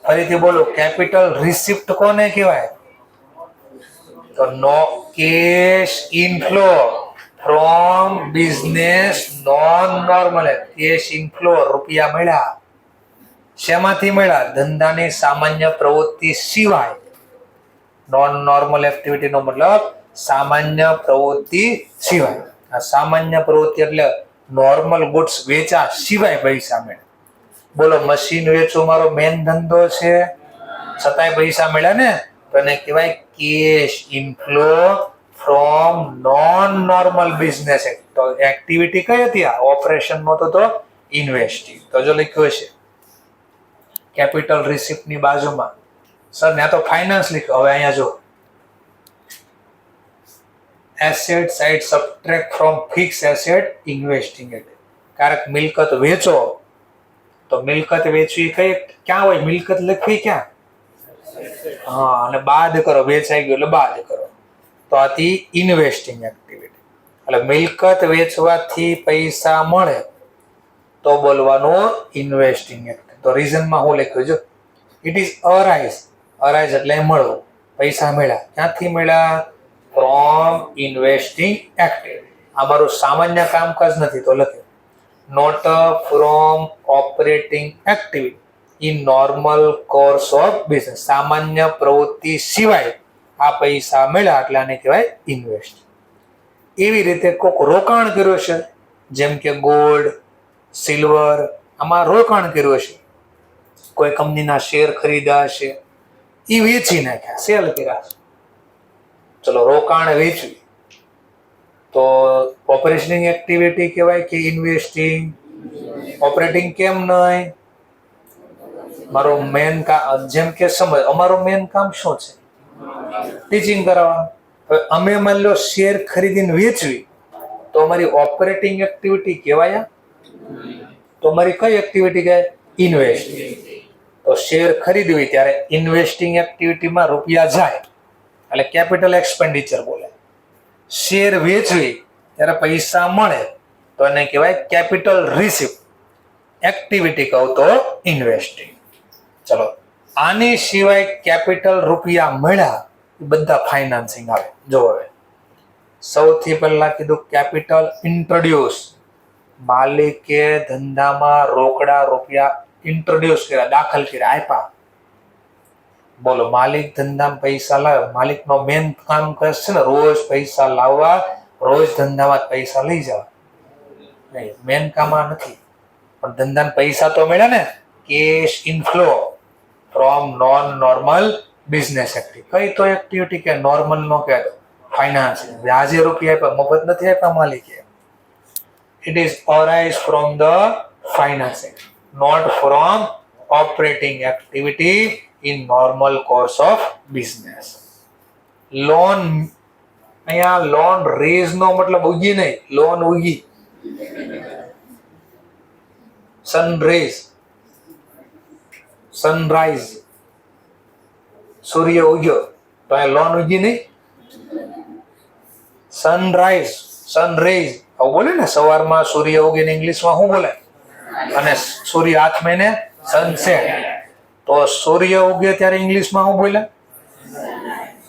ફરીથી બોલો, કેપિટલ રિસિપ્ટ કોને કહેવાય? તો no cash inflow from business non normal. Cash inflow રૂપિયા મળ્યા. શેમાંથી મળ્યા? ધંધાની સામાન્ય પ્રવૃત્તિ સિવાય. નોન નોર્મલ એક્ટિવિટી નો મતલબ સામાન્ય પ્રવૃત્તિ સિવાય. આ સામાન્ય પ્રવૃત્તિ એટલે નોર્મલ ગુડ્સ વેચા સિવાય પૈસા મળે. બોલો, મશીન વેચવું મારો મેન ધંધો છે, છતાંય પૈસા મળ્યા ને, તો એને કહેવાય cash inflow from non normal business. તો એક્ટિવિટી કઈ હતી? આ ઓપરેશન નો તો ઇન્વેસ્ટિંગ. તો જો લખ્યું છે કેપિટલ રિસિપ્ટ ની બાજુમાં, સર ત્યાં તો ફાઇનાન્સ લખ્યું. હવે અહીંયા જો asset side subtract from fix asset investing. એટલે ક્યારેક મિલકત વેચો તો મિલકત વેચવી કઈ ક્યાં હોય? મિલકત લખવી ક્યાં? હા, અને બાદ કરો, વેચાઈ ગયું એટલે બાદ કરો. તો આથી ઇન્વેસ્ટિંગ એક્ટિવિટી. એટલે મિલકત વેચવાથી પૈસા મળે તો બોલવાનું ઇન્વેસ્ટિંગ એક્ટિવિટી. તો રીઝનમાં હું લખ્યું જો ઇટ ઇઝ અરાઇઝ. અરાઇઝ એટલે મળવું, પૈસા મળ્યા. ક્યાંથી મળ્યા? From investing activity. આ મારું સામાન્ય કામકાજ નથી તો લખ્યું not from operating activity in normal course of business. સામાન્ય પ્રવૃત્તિ સિવાય આ પૈસા મળ્યા એટલે આને કહેવાય ઇન્વેસ્ટ. એવી રીતે કોઈક રોકાણ કર્યું છે, જેમ કે ગોલ્ડ, સિલ્વર, આમાં રોકાણ કર્યું છે. કોઈ કંપનીના શેર ખરીદ્યા છે, એ વેચી નાખ્યા, સેલ કર્યા છે. ચલો, રોકાણ વેચવી તો ઓપરેશનિંગ એક્ટિવિટી કહેવાય કે ઇન્વેસ્ટિંગ? ઓપરેટિંગ કેમ નહીં? મારું મેન કામ, જેમ કે સમજ, અમારું મેન કામ શું છે? ટીચિંગ કરાવવાનું. હવે અમે માની લો શેર ખરીદીને વેચવી તો અમારી ઓપરેટિંગ એક્ટિવિટી કહેવાય? તો અમારી કઈ એક્ટિવિટી કહેવાય? ઇન્વેસ્ટિંગ. તો શેર ખરીદવી ત્યારે ઇન્વેસ્ટિંગ એક્ટિવિટીમાં રૂપિયા જાય એટલે કેપિટલ એક્સપેન્ડિચર બોલે. શેર વેચવી ત્યારે પૈસા મળે તો એને કહેવાય કેપિટલ રિસિપ્ટ. એક્ટિવિટી કહું તો ઇન્વેસ્ટિંગ. ચલો, આની સિવાય કેપિટલ રૂપિયા મળ્યા એ બધા ફાઇનાન્સિંગ આવે. જો હવે સૌથી પહેલા કીધું કેપિટલ ઇન્ટ્રોડ્યુસ. માલિકે ધંધામાં રોકડા રૂપિયા ઇન્ટ્રોડ્યુસ કર્યા, દાખલ કર્યા, આપ્યા. બોલો, માલિક ધંધામાં પૈસા લાવે. માલિકનો મેન કામ કરે છે ને રોજ પૈસા લાવવા, રોજ ધંધામાં પૈસા લઈ જવા. નહીં, મેન કામ આ નથી. પણ ધંધામાં પૈસા તો મળ્યા ને. Cash inflow from non normal business activity. કઈ તો એક્ટિવિટી કે નોર્મલ નો કે ફાઇનાન્સ. વ્યાજે રૂપિયા આપ્યા, મફત નથી આપ્યા માલિકે. It is arise from the financing, not from operating activity in normal course of business. Loan, અહીંયા લોન રેઝ નો મતલબ ઉગી નહીં, લોન ઉગી. સનરેઝ, સનરાઈઝ, સૂર્ય ઉગ્યો તો અહીંયા લોન ઉગી નહીં. સનરાઈઝ, સનરેઝ આવું બોલે ને. સવારમાં સૂર્ય ઉગીને ઇંગ્લિશમાં શું બોલે? અને સૂર્ય હાથમાં ને સનસેટ. તો સૂર્ય ઉગે ત્યારે ઇંગ્લિશમાં શું બોલે?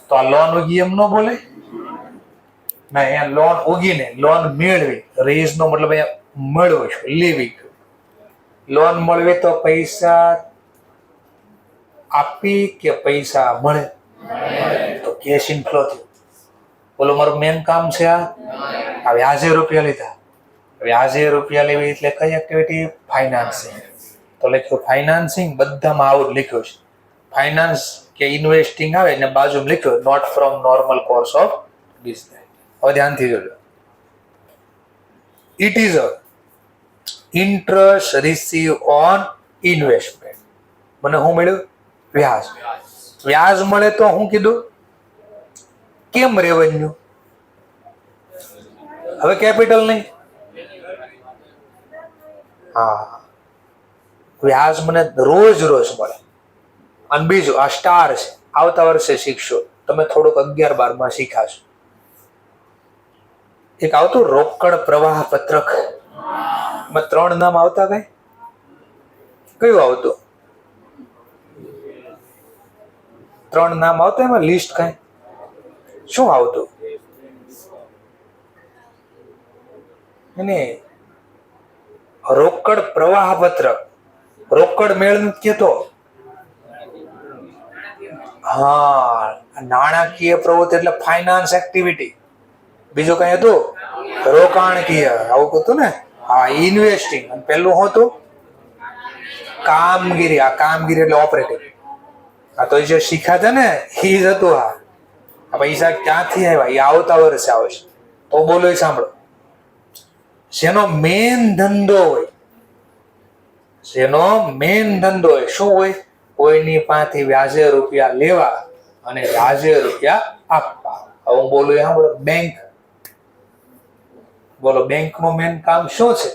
તો આ લોન ઉગી એમ ન બોલે ના. અહીંયા લોન ઉગીને લોન મેળવી. રેઝ નો મતલબ અહીંયા મળવું છે, લેવી. લોન મળવી તો પૈસા આપી કે પૈસા મળે? તો કેશ ઇનફ્લો થયું. બોલો, મારું મેન કામ છે આ વ્યાજે રૂપિયા લીધા. વ્યાજે રૂપિયા લેવી એટલે કઈ એક્ટિવિટી? ફાઇનાન્સિંગ. તો લખ્યું ફાઇનાન્સિંગ. બધામાં આવું જ લખ્યું છે. ફાઇનાન્સ કે ઇન્વેસ્ટિંગ આવે ને બાજુમાં લખ્યું not from normal course of business. હવે ધ્યાનથી જોજો. It is a interest receive on investment. મને શું મળ્યું? વ્યાજ. વ્યાજ મળે તો હું કીધું કેમ રેવન્યુ? હવે કેપિટલ નહીં. હા, વ્યાજ મને રોજ રોજ મળે. અને બીજું આ સ્ટાર છે, આવતા વર્ષે શીખશો તમે, થોડુંક 11-12 શીખાશો. એક આવતું રોકડ પ્રવાહ પત્રક, એમાં 3 નામ આવતા. કયું આવતું? 3 નામ આવતા એમાં લિસ્ટ કઈ શું આવતું? એને રોકડ પ્રવાહ પત્રક, રોકડ મેળ નથી કેતો. હા, નાણાકીય પ્રવૃત્તિ એટલે ફાઇનાન્સ એક્ટિવિટી. બીજું કઈ હતું? રોકાણકીય, આવું હતું ને. હા, ઇન્વેસ્ટિંગ. અને પેલું શું હતું? કામગીરી. આ કામગીરી એટલે ઓપરેટિંગ. આ તો જે શીખ્યા ને એ જ હતું. આ પૈસા ક્યાંથી આવ્યા એ આવતા વર્ષે આવશે. તો બોલો એ સાંભળો. જેનો મેન ધંધો હોય, જેનો મેન ધંધો હોય શું હોય? કોઈની પાસેથી વ્યાજે રૂપિયા લેવા અને વ્યાજે રૂપિયા આપવા. હવે હું બોલું એ સાંભળો. બેંક. બોલો, બેંક નું મેન કામ શું છે?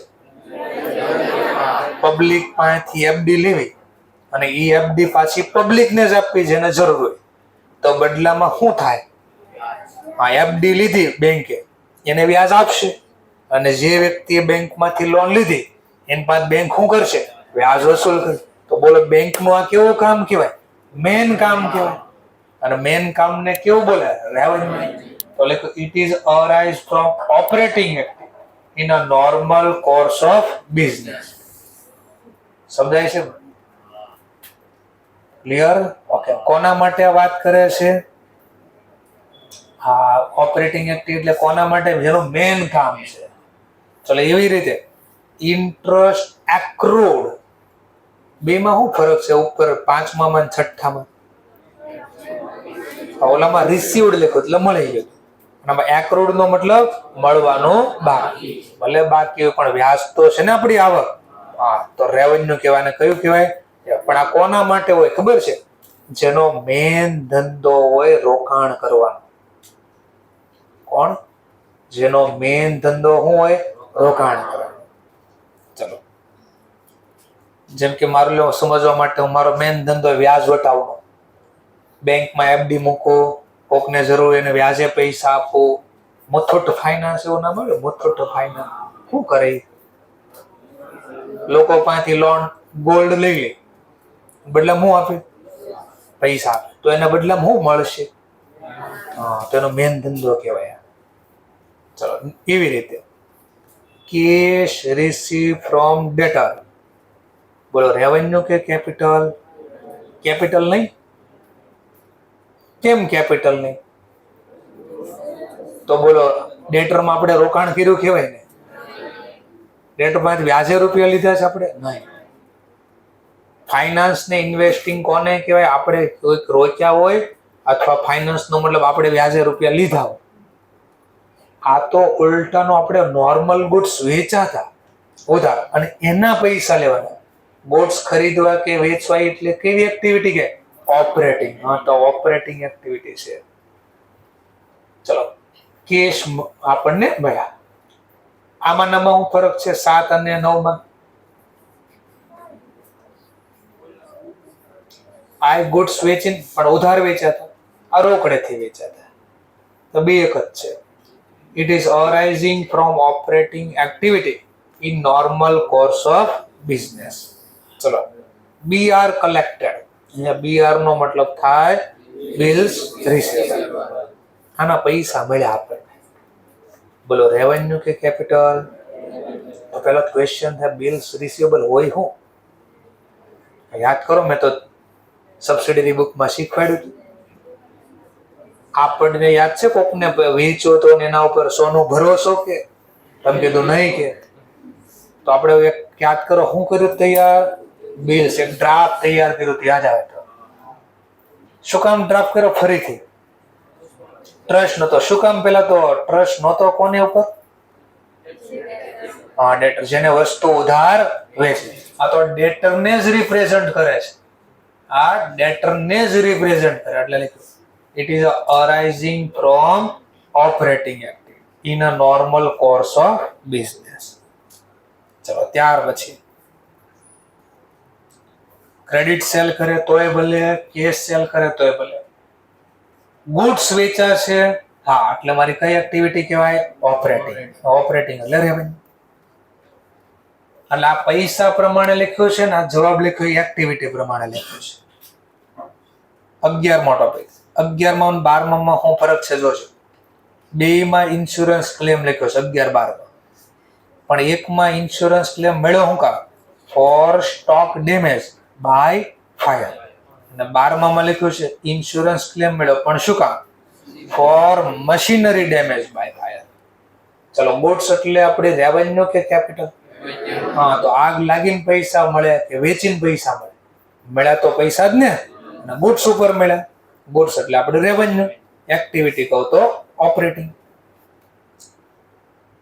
પબ્લિક પાસેથી એફડી લેવી અને એ એફડી પાછી પબ્લિકને જ આપવી જેને જરૂર હોય. તો બદલામાં શું થાય? આ એફડી લીધી બેંકે, એને વ્યાજ આપશે. અને જે વ્યક્તિએ બેંકમાંથી લોન લીધી એની પાસે બેંક શું કરશે? વ્યાજ વસૂલ કરશે. તો બોલો, બેંકનું આ કેવું કામ કહેવાય? મેન કામ કહેવાય. અને મેન કામને કેવું બોલે? રેવન્યુ. તો લખો it is arise from operating in a normal course of business. સમજાય છે? ક્લિયર? ઓકે. કોના માટે વાત કરે છે? હા, ઓપરેટિંગ એક્ટિવિટી એટલે કોના માટે? જેનું મેન કામ છે. ચલો, એવી રીતે ઇન્ટરેસ્ટ એક્રુડ, બેમાં શું ફરક છે? ઉપર 5મા અને 6મા. ઓલામાં રિસીવડ લખ્યું એટલે મળી ગયું. આમાં એક્રુડ નો મતલબ મળવાનું બાકી. ભલે બાકી હોય પણ વ્યાજ તો છે ને આપણી આવક. હા, તો રેવન્યુ કહેવાય. કયું કહેવાય? પણ આ કોના માટે હોય ખબર છે? જેનો મેન ધંધો હોય રોકાણ કરવાનો. કોણ? જેનો મેન ધંધો શું હોય? રોકાણ કરવાનો. ચલો, જેમ કે મારું લો સમજવા માટે, હું મારો મેન ધંધો વ્યાજ વટાવવાનો. બેંકમાં એફડી મૂકો, કોકને જરૂર એને વ્યાજે પૈસા આપો. મુથુટ ફાઇનાન્સ એવું નામ આવ્યું. મુથુટ ફાઇનાન્સ શું કરે? લોકો પાસેથી લોન ગોલ્ડ લઈ લે, બદલામાં શું આપે? પૈસા આપે. તો એના બદલામાં શું મળશે? હા, તો એનો મેન ધંધો કહેવાય. ચલો, એવી રીતે કેશ રિસીવ ફ્રોમ ડેટર. બોલો, રેવન્યુ કે કેપિટલ? કેપિટલ નહીં. કેમ કેપિટલ નહીં? તો બોલો, ડેટરમાં આપણે રોકાણ કર્યું કહેવાય ને? ડેટરમાંથી વ્યાજે રૂપિયા લીધા છે આપણે? નહીં. ફાઇનાન્સ ને ઇન્વેસ્ટિંગ કોને કહેવાય? આપણે કોઈક રોક્યા હોય અથવા ફાઇનાન્સ નો મતલબ આપણે વ્યાજે રૂપિયા લીધા હોય. આ તો ઉલટાનો આપણે નોર્મલ ગુડ્સ વેચાતા ઉધાર અને એના પૈસા લેવાના. ગુડ્સ ખરીદવા કે વેચવા એટલે કેવી એક્ટિવિટી? કે ઓપરેટિંગ. હા, તો ઓપરેટિંગ એક્ટિવિટી છે. ચલો, કેશ આપણને મળ્યા. આમાં નામાં શું ફરક છે 7 અને 9માં? આ ગુડ્સ વેચીને પણ ઉધાર વેચાતા, આ રોકડેથી વેચાતા. તો બે એક જ છે. It is arising from operating activity in normal course of business. ચલો, બી આર કલેક્ટેડ. અહીંયા બી આર નો મતલબ થાય બિલ્સ રિસીવેબલ. આના પૈસા મળ્યા આપણને. બોલો, રેવન્યુ કે કેપિટલ? તો પેલો ક્વેશ્ચન થાય બિલ્સ રિસીવેબલ હોય શું? યાદ કરો, મેં તો સબસિડરી બુકમાં શીખવાડ્યું હતું. આપણને યાદ છે કોકને વેચ્યો તો એના ઉપર સોનું ભરોસો કે તમે કીધું નહીં કે? તો આપણે યાદ કરો શું કર્યું? તૈયાર બિલ્સ, એક ડ્રાફ્ટ તૈયાર કર્યું. યાદ આવે તો શું કામ ડ્રાફ્ટ કર્યો ફરીથી? ટ્રસ્ટ નતો. શું કામ? પેલા તો ટ્રસ્ટ નતો કોની ઉપર? હા, ડેટર, જેને વસ્તુ ઉધાર વેચી. આ તો ડેટરને જ રિપ્રેઝન્ટ કરે છે. આ ડેટરને જ રિપ્રેઝન્ટ કરે એટલે લખ્યું it is arising from operating activity in a normal course of business. ચલો ત્યાર પછી ક્રેડિટ સેલ કરે તોય ભલે, કેશ સેલ કરે તોય ભલે, ગુડ્સ વેચાશે, હા, એટલે મારી કઈ એક્ટિવિટી કહેવાય? ઓપરેટિંગ. ઓપરેટિંગ એટલે રેવન્યુ. એટલે આ પૈસા પ્રમાણે લખ્યું છે ને આ જવાબ લખ્યો એક્ટિવિટી પ્રમાણે લખ્યું છે. 11મો ટોપિક. 11માં અને 12માં શું ફરક છે જોજો. બેમાં ઇન્સ્યોરન્સ ક્લેમ લખ્યો છે 11-12માં, પણ એકમાં ઇન્સ્યોરન્સ ક્લેમ મળ્યો શું કામ? For stock damage by fire. અને 12માં લખ્યું છે ઇન્સ્યોરન્સ ક્લેમ મળ્યો પણ શું કામ? For machinery damage by fire. ચલો ગુડ્સ એટલે આપણે રેવન્યુ કે કેપિટલ? હા, તો આગ લાગીને પૈસા મળે કે વેચીને પૈસા મળે? મળ્યા તો પૈસા જ ને, અને ગુડ્સ ઉપર મળ્યા. ગુડ્સ એટલે આપણે રેવન્યુ. એક્ટિવિટી કહો તો ઓપરેટિંગ.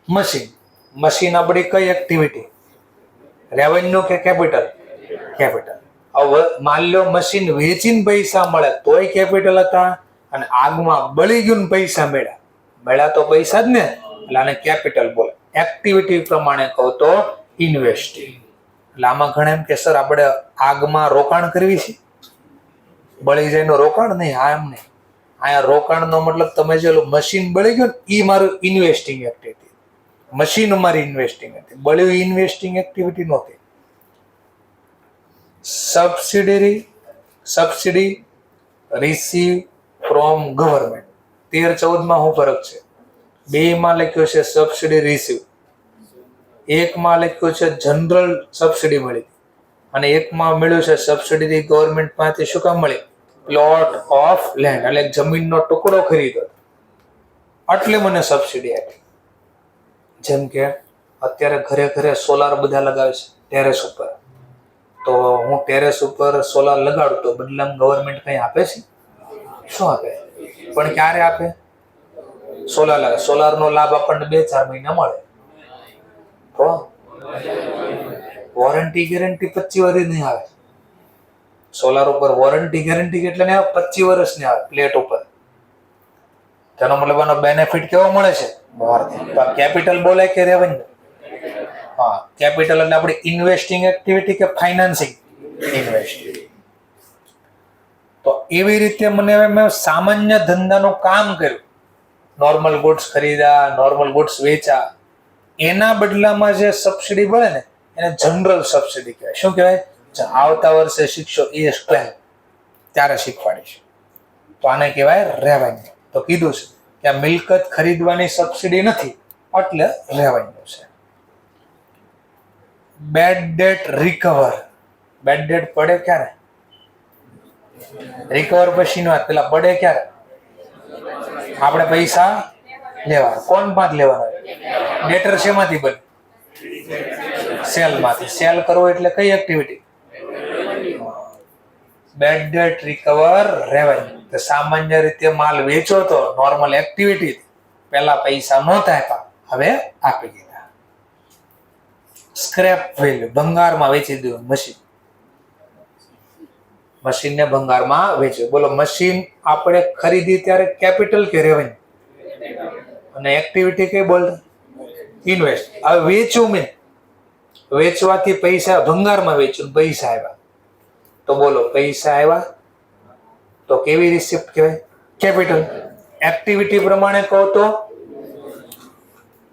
મશીન. મશીન આપણી કઈ એક્ટિવિટી? રેવન્યુ કે કેપિટલ? કેપિટલ. હવે માન લો મશીન વેચીને પૈસા મળે તોય કેપિટલ હતા, અને આગમાં બળી ગયું ને પૈસા મળ્યા, મળ્યા તો પૈસા જ ને, એટલે આને કેપિટલ બોલે. એક્ટિવિટી પ્રમાણે કહો તો ઇન્વેસ્ટિંગ. એટલે આમાં ઘણા એમ કે સર આપણે આગમાં રોકાણ કરવી છે, બળી જાય નું રોકાણ નહીં. આ એમ નહીં. અહીંયા રોકાણનો મતલબ તમે જે મશીન બળી ગયું ને એ મારું ઇન્વેસ્ટિંગ એક્ટિવિટી, મશીન મારી ઇન્વેસ્ટિંગ હતી, બળ્યું ઇન્વેસ્ટિંગ એક્ટિવિટી નહોતી. Subsidy receive from government. 13-14માં શું ફરક છે? બેમાં લખ્યું છે સબસિડી રિસીવ, એકમાં લખ્યું છે જનરલ સબસિડી મળી, અને એકમાં મળ્યું છે સબસિડી ગવર્મેન્ટ માંથી. શું કામ મળી? પ્લોટ ઓફ લેન્ડ, એટલે જમીનનો ટુકડો ખરીદ્યો એટલે મને સબસિડી આપી. જેમ કે અત્યારે ઘરે ઘરે સોલાર બધા લગાવે છે ટેરેસ ઉપર, તો હું ટેરેસ ઉપર સોલાર લગાડું તો બદલામાં ગવર્મેન્ટ કઈ આપે છે? શું આપે? પણ ક્યારે આપે? સોલારનો લાભ આપણને 2-4 મહિના મળે. તો વોરંટી ગેરંટી 25 વર્ષ નહીં આવે. સોલાર ઉપર વોરંટી ગેરંટી કેટલે ને 25 વર્ષની આવે પ્લેટ ઉપર. તેનો મતલબ આનો બેનિફિટ કેવો મળે છે? તો કેપિટલ બોલાય કે રેવન્યુ? હા, કેપિટલ એટલે આપણી ઇન્વેસ્ટિંગ એક્ટિવિટી કે ફાઇનાન્સિંગ? ઇન્વેસ્ટિંગ. તો એવી રીતે મેં સામાન્ય ધંધાનું કામ કર્યું, નોર્મલ ગુડ્સ ખરીદ્યા, નોર્મલ ગુડ્સ વેચા, એના બદલામાં જે સબસિડી મળે ને એને જનરલ સબસિડી કહેવાય. શું કહેવાય? આવતા વર્ષે શીખશો ES12 ત્યારે શીખવાડીશ. તો આને કહેવાય રેવન્યુ. તો કીધું છે કે આ મિલકત ખરીદવાની સબસિડી નથી એટલે રેવન્યુ છે. Bad debt recover. Bad debt પડે ક્યારે? રિકવર પછીનો વાત. પેલા પડે ક્યારે? આપણે પૈસા લેવા. કોણ પાંચ લેવાના? ડેટર શેમાંથી બને? સેલમાંથી. સેલ કરવો એટલે કઈ activity? Bad debt recover revenue. તો સામાન્ય રીતે માલ વેચો તો નોર્મલ એક્ટિવિટી, પેલા પૈસા નહોતા આપ્યા, હવે આપી દીધા. Scrap value. ભંગારમાં વેચી દીધું મશીન. મશીનને ભંગારમાં વેચ્યું. બોલો મશીન આપણે ખરીદી ત્યારે કેપિટલ કે રેવન્યુ? અને એક્ટિવિટી કઈ બોલ? ઇન્વેસ્ટ. હવે વેચ્યું મેં, વેચવાથી પૈસા, ભંગારમાં વેચ્યું પૈસા આવ્યા, તો બોલો પૈસા આવ્યા તો કેવી રિસિપ્ટ કહેવાય? કેપિટલ. એક્ટિવિટી પ્રમાણે કહો તો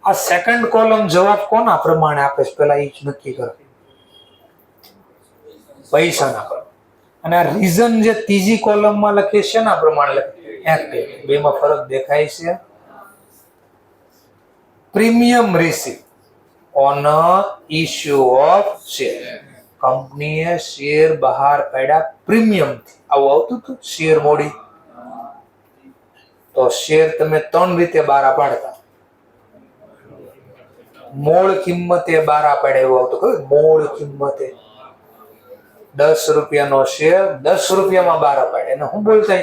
આ સેકન્ડ કોલમ જવાબ કોના પ્રમાણે આપે છે પેલા એ નક્કી કરો. પૈસાના પ્રમાણે. અને આ રીઝન જે ત્રીજી કોલમમાં લખી છે એના પ્રમાણે લખી? એક્ટિવિટી. બેમાં ફરક દેખાય છે? Premium receive on issue of share. કંપનીએ શેર બહાર પાડ્યા પ્રીમિયમ. આવું આવતું હતું શેર મોડી, તો શેર તમે 3 રીતે બહાર પાડતા. મૂળ કિંમતે બહાર પાડ્યા એવું આવતું. ખબર? મૂળ કિંમતે. ₹10 શેર 10 રૂપિયામાં બહાર અપાય. એને શું બોલતા?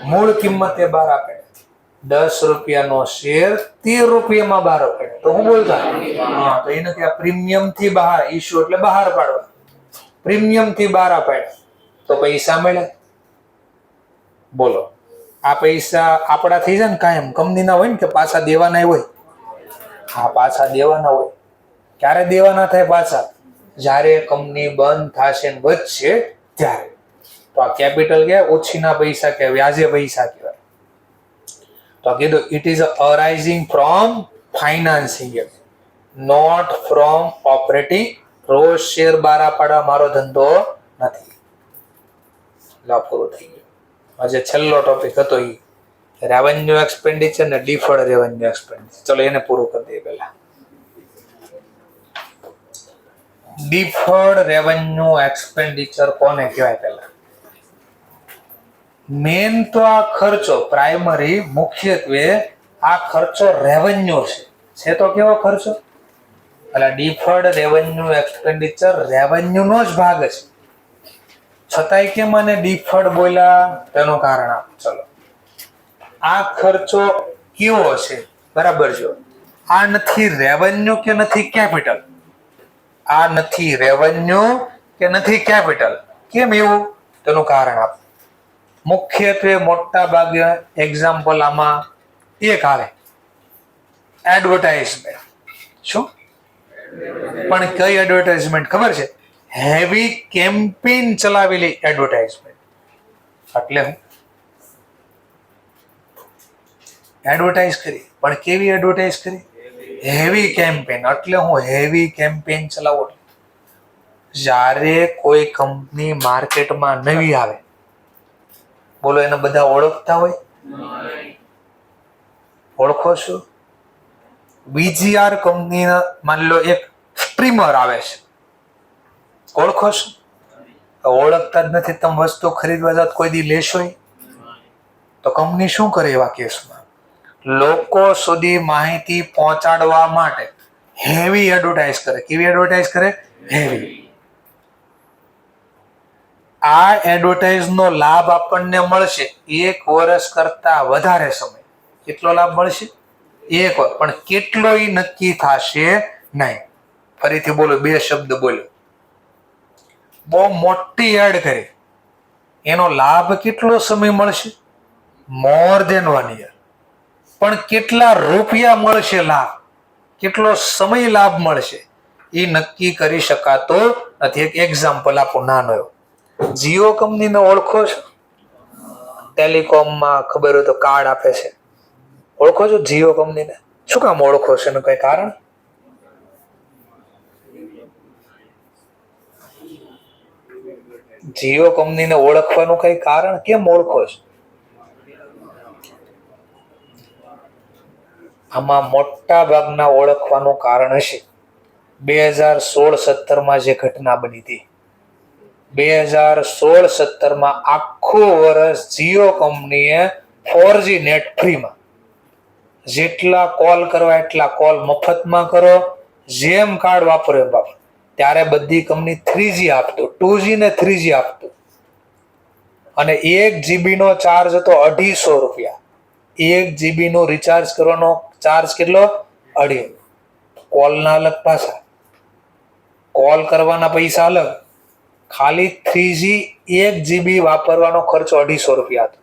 મૂળ કિંમતે બહાર આપે. ₹10 શેર 13 રૂપિયામાં બહાર અપાય તો શું બોલતા? હા, તો એને ત્યાં પ્રીમિયમ થી બહાર, ઇશ્યુ એટલે બહાર પાડવા, પ્રીમિયમ થી બહાર અપાય તો પૈસા મળે. બોલો, આ પૈસા આપણા થઈ જાય ને કાયમ, કંપનીના હોય ને કે પાછા દેવાના હોય. હા, પાછા દેવાના હોય. ક્યારે દેવાના થાય પાછા? જ્યારે કંપની બંધ થશે ને વધશે ત્યારે. તો આ કેપિટલ કે ઓછીના પૈસા કે વ્યાજે પૈસા કહેવાય. તો કીધું it is arising from financing, not from operating. રોજ શેર બારા પાડવા મારો ધંધો નથી. પૂરું થઈ ગયું. આજે છેલ્લો ટોપિક હતો એ રેવન્યુ એક્સપેન્ડિચર ને ડિફર્ડ રેવન્યુ એક્સપેન્ડિચર. ચલો એને પૂરું કરી દઈએ પહેલા. ડિફર્ડ રેવન્યુ એક્સપેન્ડિચર કોને કહેવાય? પહેલા મેન તો આ ખર્ચો પ્રાઇમરી, મુખ્યત્વે આ ખર્ચો રેવન્યુ છે. તો કેવો ખર્ચો? એટલે ડિફર્ડ રેવન્યુ એક્સપેન્ડિચર રેવન્યુ નો જ ભાગ છે. છતાંય કેમ મને ડિફર્ડ બોલ્યા? તેનું કારણ આપો. ચલો, આ ખર્ચો કેવો છે બરાબર જો. આ નથી રેવન્યુ કે નથી કેપિટલ. આ નથી રેવન્યુ કે નથી કેપિટલ. કેમ એવું? તેનું કારણ આપો. મુખ્યત્વે મોટા ભાગે એક્ઝામ્પલ આમાં એક આવે, એડવર્ટાઇઝમેન્ટ. શું? પણ કઈ એડવર્ટાઇઝમેન્ટ ખબર છે? હેવી કેમ્પેન ચલાવેલી એડવર્ટાઇઝમેન્ટ. એટલે હું એડવર્ટાઇઝ કરી, પણ કેવી એડવર્ટાઇઝ કરી? Heavy campaign. એટલે હું હેવી કેમ્પેન ચલાવો. જ્યારે કોઈ કંપની માર્કેટમાં નવી આવે, બોલો, એને બધા ઓળખતા હોય? ઓળખો છો? VGR કંપનીના માની લો એક સ્ટ્રીમર આવે છે, ઓળખો છો? ઓળખતા જ નથી. તમે વસ્તુ ખરીદવા જાવ કોઈ દી લેશો? તો કંપની શું કરે એવા કેસમાં? લોકો સુધી માહિતી પહોંચાડવા માટે હેવી એડવર્ટાઇઝ કરે. કેવી એડવર્ટાઇઝ કરે? હેવી. આ એડવર્ટાઇઝ નો લાભ આપણને મળશે 1 વર્ષ કરતા વધારે સમય. કેટલો લાભ મળશે? 1 વર્ષ. પણ કેટલો એ નક્કી થશે નહીં. ફરીથી બોલો, 2 શબ્દ બોલો. બહુ મોટી એડ કરી, એનો લાભ કેટલો સમય મળશે? મોર દેન 1 year. પણ કેટલા રૂપિયા મળશે લાભ, કેટલો સમય લાભ મળશે એ નક્કી કરી શકાતો નથી. એક એક્ઝામ્પલ આપો નાનો એવો. જીઓ કંપનીને ઓળખો છો? ટેલિકોમમાં ખબર હોય તો કાર્ડ આપે છે. ઓળખો છો જીઓ કંપનીને? શું કામ ઓળખો છો? એનું કઈ કારણ? જીઓ કંપનીને ઓળખવાનું કઈ કારણ? કેમ ઓળખો છો? આમાં મોટા ભાગના ઓળખવાનું કારણ હશે 2016-17 જે ઘટના બની હતી. 2016-17 આખું વર્ષ જીઓ કંપનીએ 4G નેટ ફ્રીમાં, જેટલા કોલ કરવા એટલા કોલ મફતમાં કરો, જેમ કાર્ડ વાપરો એમ વાપરો. ત્યારે બધી કંપની 3G આપતું, 2G ને 3G આપતું. અને 1 GB નો ચાર્જ હતો 250 રૂપિયા. 1 GB નો રિચાર્જ કરવાનો ચાર્જ કેટલો? 250. કોલના અલગ પાછા, કોલ કરવાના પૈસા અલગ. ખાલી 3G 1 GB વાપરવાનો ખર્ચો 250 રૂપિયા હતો.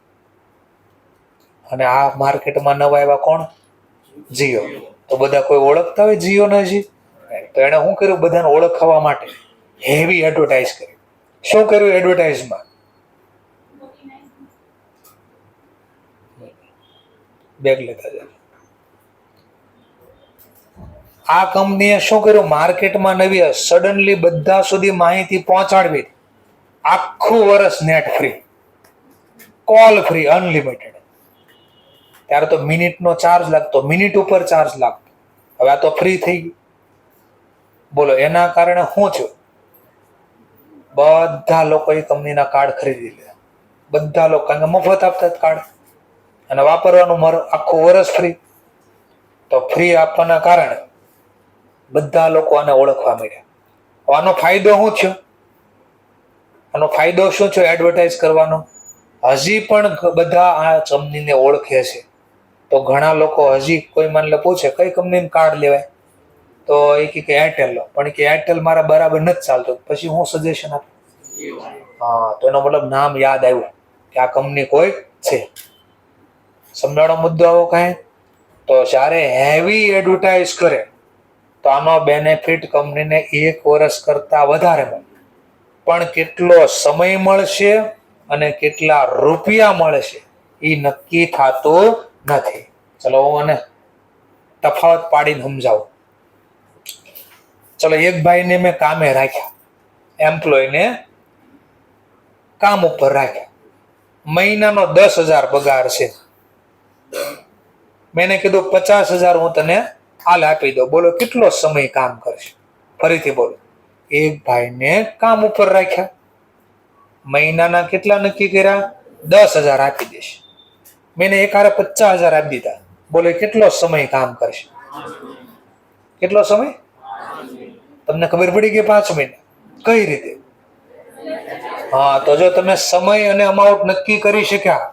અને આ માર્કેટમાં નવા આવ્યા કોણ? જીઓ. તો બધા કોઈ ઓળખતા હોય જીઓ ને? હજી તો એને શું કર્યું? બધાને ઓળખવા માટે હેવી એડવર્ટાઇઝ કરી. શું કર્યું એડવર્ટાઇઝમાં? બેગ લેતા જાય. આ કંપનીએ શું કર્યું? માર્કેટમાં નવી સડનલી બધા સુધી માહિતી પહોંચાડવી. આખું વર્ષ net free, call free, unlimited. ત્યારે તો મિનિટનો ચાર્જ લાગતો, મિનિટ ઉપર ચાર્જ લાગતો. હવે આ તો ફ્રી થઈ ગયું. બોલો, એના કારણે શું થયું? બધા લોકો એ કંપનીના કાર્ડ ખરીદી લીધા. બધા લોકો, કારણ કે મફત આપતા કાર્ડ અને વાપરવાનું આખું વર્ષ ફ્રી. તો ફ્રી આપવાના કારણે બધા લોકો આને ઓળખવા મળ્યા. આનો ફાયદો શું થયો? આનો ફાયદો શું છે એડવર્ટાઇઝ કરવાનો? હજી પણ બધા આ કંપનીને ઓળખે છે. તો ઘણા લોકો હજી કોઈ માન લે પૂછે કઈ કંપનીનું કાર્ડ લેવાય, તો એ કે એરટેલ લો, પણ કે એરટેલ મારા બરાબર નથી ચાલતું. પછી હું સજેશન આપું? હા, તો એનો મતલબ નામ યાદ આવ્યું કે આ કંપની કોઈ છે. સમજાણો મુદ્દો આવો કાંઈ? તો જ્યારે હેવી એડવર્ટાઇઝ કરે તો આનો બેનિફિટ કંપનીને 1 વર્ષ કરતા વધારે મળે. પણ કેટલો સમય મળશે અને કેટલા રૂપિયા મળશે એ નક્કી થતું નથી. ચલો હું મને તફાવત પાડીને સમજાવું. ચલો, એક ભાઈને મેં કામે રાખ્યા, એમ્પ્લોયને કામ ઉપર રાખ્યા, મહિનાનો 10,000 પગાર છે. મેં કીધું 50,000 હું તને હાલ આપી દઉં. બોલો કેટલો સમય કામ કરશે? ફરીથી બોલો. એક ભાઈને કામ ઉપર રાખ્યા, મહિનાના કેટલા નક્કી કર્યા? 10,000 આપી દેશે. મેં એક હારે 50,000 આપી દીધા. બોલો કેટલો સમય કામ કરશે? કેટલો સમય? તમને ખબર પડી ગઈ? 5 મહિના. કઈ રીતે? હા, તો જો તમે સમય અને અમાઉન્ટ નક્કી કરી શક્યા,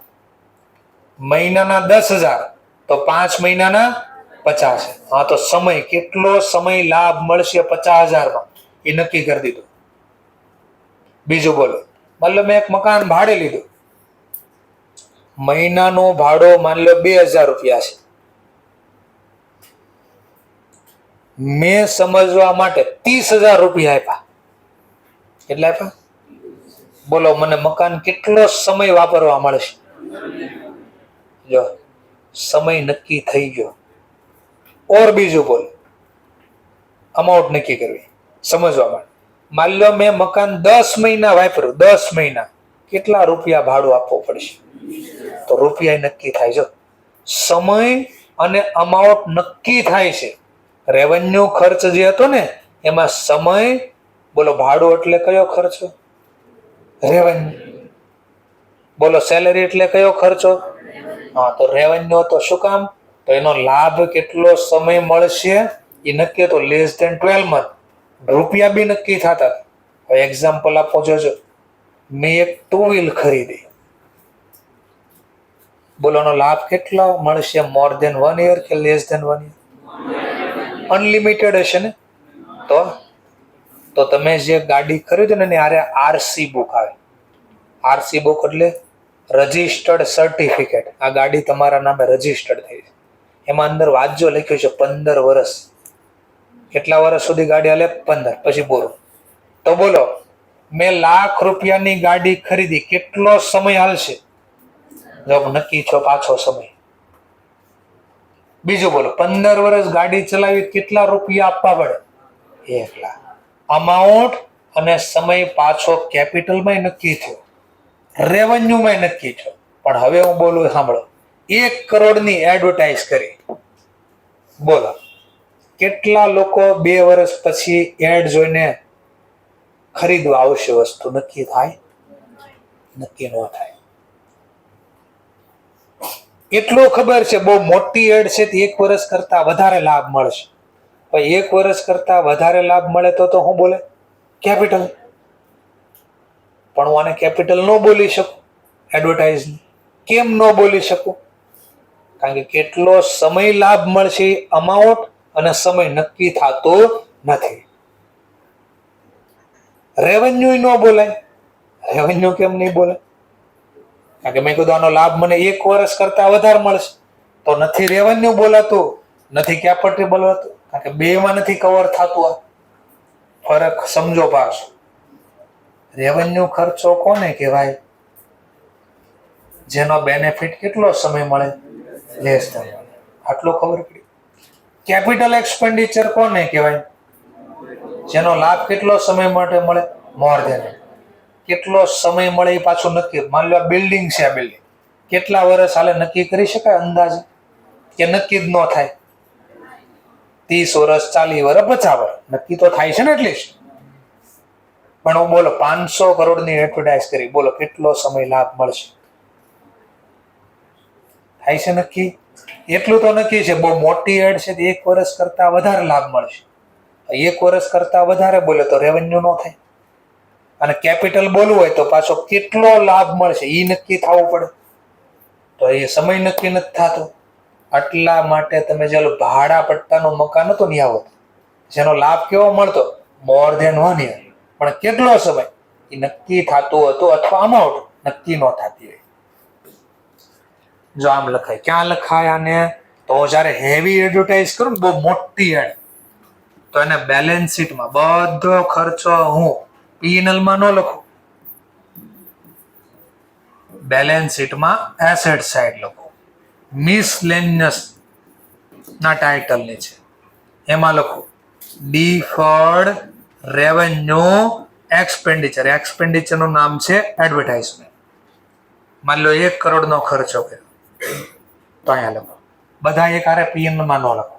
મહિનાના 10,000 તો 5 મહિનાના 50. હા, તો સમય કેટલો સમય લાભ મળશે 50,000 માં એ નક્કી કરી દીધું. બીજું બોલો, મતલબ મેં એક મકાન ભાડે લીધું, મહિનાનો ભાડો માન લો 2,000 રૂપિયા છે. મેં સમજવા માટે 30,000 રૂપિયા આપ્યા. કેટલા આપ્યા? બોલો મને મકાન કેટલો સમય વાપરવા મળશે? જો સમય નક્કી થઈ ગયો. ઓર બીજું બોલો, અમાઉન્ટ નક્કી કરવી સમજવા માટે. માન લો મેં મકાન 10 મહિના વાપર્યું, 10 મહિના, કેટલા રૂપિયા ભાડું આપવું પડશે? તો રૂપિયા નક્કી થાય. જો સમય અને અમાઉન્ટ નક્કી થાય છે. રેવન્યુ ખર્ચ જે હતો ને એમાં સમય, બોલો ભાડું એટલે કયો ખર્ચો? રેવન્યુ. બોલો સેલેરી એટલે કયો ખર્ચો? હા, તો રેવન્યુ તો શું કામ? તો એનો લાભ કેટલો સમય મળશે એ નક્કી હતો. Less than 12 month. રૂપિયા બી નક્કી થતા. હવે એક્ઝામ્પલ આપો જોજો. મેં એક 2 વ્હીલ ખરીદી, બોલો એનો લાભ કેટલો મળશે? મોર ધેન 1 યર કે લેસ ધેન 1 યર? અનલિમિટેડ હશે ને? તો તમે જે ગાડી ખરીદો ને આરે આરસી બુક આવે. આરસી બુક એટલે રજિસ્ટર્ડ સર્ટિફિકેટ. આ ગાડી તમારા નામે રજિસ્ટર્ડ થઈ છે. એમાં અંદર વાંચજો લખ્યું છે 15 વર્ષ. કેટલા વર્ષ સુધી ગાડી હાલે? 15. પછી બોલો, તો બોલો મેં લાખ રૂપિયાની ગાડી ખરીદી, કેટલો સમય હાલશે? જો નક્કી છો પાછો સમય. બીજું બોલો, 15 વર્ષ ગાડી ચલાવી, કેટલા રૂપિયા આપવા પડે? 1 લાખ. અમાઉન્ટ અને સમય પાછો કેપિટલમાં નક્કી થયો, રેવન્યુમાં નક્કી થયો. પણ હવે હું બોલું સાંભળો. 1 કરોડની એડવર્ટાઇઝ કરી, બોલો કેટલા લોકો 2 વર્ષ પછી એડ જોઈને ખરીદવા આવશે? વસ્તુ નક્કી થાય? નક્કી ન થાય. એટલું ખબર છે બહુ મોટી એડ છે, 1 વર્ષ કરતા વધારે લાભ મળશે. પણ 1 વર્ષ કરતા વધારે લાભ મળે તો હું બોલે? કેપિટલ. પણ હું આને કેપિટલ ન બોલી શકું એડવર્ટાઇઝ. કેમ ન બોલી શકું? કારણ કે કેટલો સમય લાભ મળશે અમાઉન્ટ અને સમય નક્કી થતો નથી. રેવન્યુ ન બોલાય. રેવન્યુ કેમ નહીં બોલે? કારણ કે મેં કીધું આનો લાભ મને 1 વર્ષ કરતા વધારે મળશે, તો નથી રેવન્યુ બોલાતું, નથી કેપિટલ બોલાતું. કારણ કે બેમાં નથી કવર થતું. આ ફરક સમજો પાછો. રેવન્યુ ખર્ચો કોને કહેવાય? જેનો બેનિફિટ કેટલો સમય મળે? Less than. આટલું ખબર પડી. કેપિટલ એક્સપેન્ડિચર કોને કહેવાય? જેનો લાભ કેટલો સમય માટે મળે? More than. કેટલો સમય મળે એ પાછું નક્કી. માની લો બિલ્ડિંગ છે, આ બિલ્ડિંગ કેટલા વર્ષ હાલે નક્કી કરી શકાય અંદાજે? કે નક્કી જ ન થાય? 30 વર્ષ, 40 વર્ષ, 50 વર્ષ નક્કી તો થાય છે ને એટલીસ્ટ. પણ હું બોલો 500 કરોડની એડવર્ટાઇઝ કરી, બોલો કેટલો સમય લાભ મળશે? થાય છે નક્કી? એટલું તો નક્કી છે બહુ મોટી એડ છે, 1 વર્ષ કરતા વધારે લાભ મળશે. 1 વર્ષ કરતા વધારે બોલે તો રેવન્યુ ન થાય. અને કેપિટલ બોલવું હોય તો પાછો કેટલો લાભ મળશે એ નક્કી થવું પડે, તો એ સમય નક્કી નથી થતો. એટલા માટે તમે જે ભાડા પટ્ટાનું મકાન હતું ને આવો જેનો લાભ કેવો મળતો, મોર ધેન 1 year, પણ કેટલો સમય એ નક્કી થતું હતું અથવા અમાઉન્ટ નક્કી ન થતી હોય. જો આમ લખાય, ક્યાં લખાય આને, તો જયારે હેવી એડવર્ટાઇઝ કરું ને બહુ મોટી એડ, તો એને બેલેન્સ શીટમાં બધો ખર્ચો હું P&L માં ન લખું, બેલેન્સ શીટમાં એસેટ સાઈડ લખું, મિસલેનિયસ ના ટાઇટલ નીચે એમાં લખું ડિફર્ડ રેવન્યુ એક્સપેન્ડિચર. એક્સપેન્ડિચર નું નામ છે એડવર્ટાઇઝમેન્ટ. માની લો 1 કરોડ નો ખર્ચો કર્યો તો અહીંયા લખો, બધા એક હારે P&L માં ન લખો.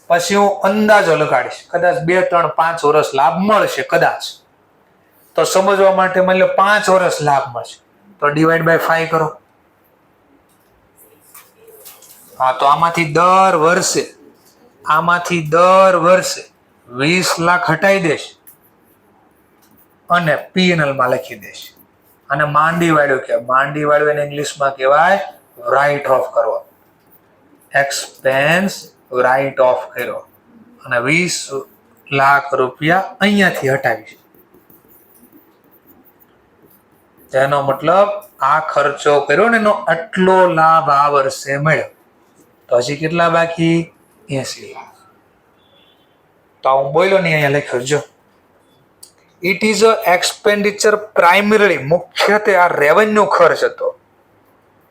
પછી હું અંદાજો લગાડીશ, કદાચ 2, 3, 5 વર્ષ લાભ મળશે કદાચ, તો સમજવા માટે માની લો 5 વર્ષ લાભ મળશે તો ડિવાઈડ બાય 5 કરો. હા, તો આમાંથી દર વર્ષે 20 લાખ હટાઈ દેશ અને P&L માં લખી દેશ. અને માંડી વાળ્યું કે માંડી વાળ્યું એને ઇંગ્લિશમાં કહેવાય રાઇટ ઓફ કરવો. એક્સપેન્સ રાઇટ ઓફ કર્યો અને 20 લાખ રૂપિયા અહીંયાથી હટાવીશ. તેનો મતલબ આ ખર્ચો કર્યો ને એનો આટલો લાભ આ વર્ષે મળ્યો, તો હજી કેટલા બાકી? 80 લાખ. તો હું બોલ્યો નહીં, અહીંયા લખ્યો જો, it is a expenditure primarily, મુખ્યત્વે આ રેવન્યુ ખર્ચ હતો,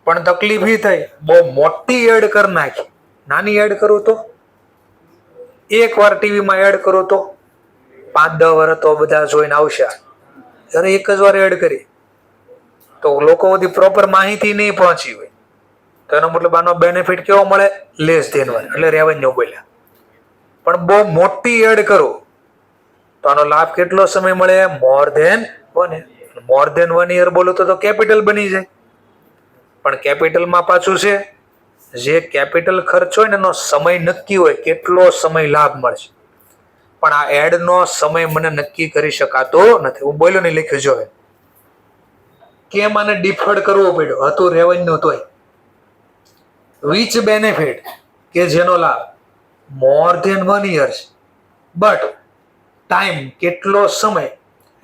પણ તકલીફ એ થઈ બહુ મોટી એડ કરી નાખી. નાની એડ કરું તો એકવાર ટીવીમાં એડ કરું તો 5-10 વર્ષ તો બધા જોઈને આવશે. જ્યારે એક જ વાર એડ કરી તો લોકો બધી પ્રોપર માહિતી નહીં પહોંચી હોય, તો એનો મતલબ આનો બેનિફિટ કેવો મળે? લેસ ધેન 1, એટલે રેવન્યુ બોલ્યા. પણ બહુ મોટી એડ કરું તો આનો લાભ કેટલો સમય મળે? More than 1 year. More than 1 year બોલો તો કેપિટલ બની જાય, પણ કેપિટલમાં પાછું છે જે કેપિટલ ખર્ચ હોય ને એનો સમય નક્કી હોય, કેટલો સમય લાભ મળશે. પણ આ એડ નો સમય મને નક્કી કરી શકાતો નથી. હું બોલ્યો નહીં, લખ્યું જો કેમ આને ડિફર્ડ કરવો પડ્યો, હતું રેવન્યુ તોય. વિચ બેનિફિટ, કે જેનો લાભ more than 1 year, but time કેટલો સમય,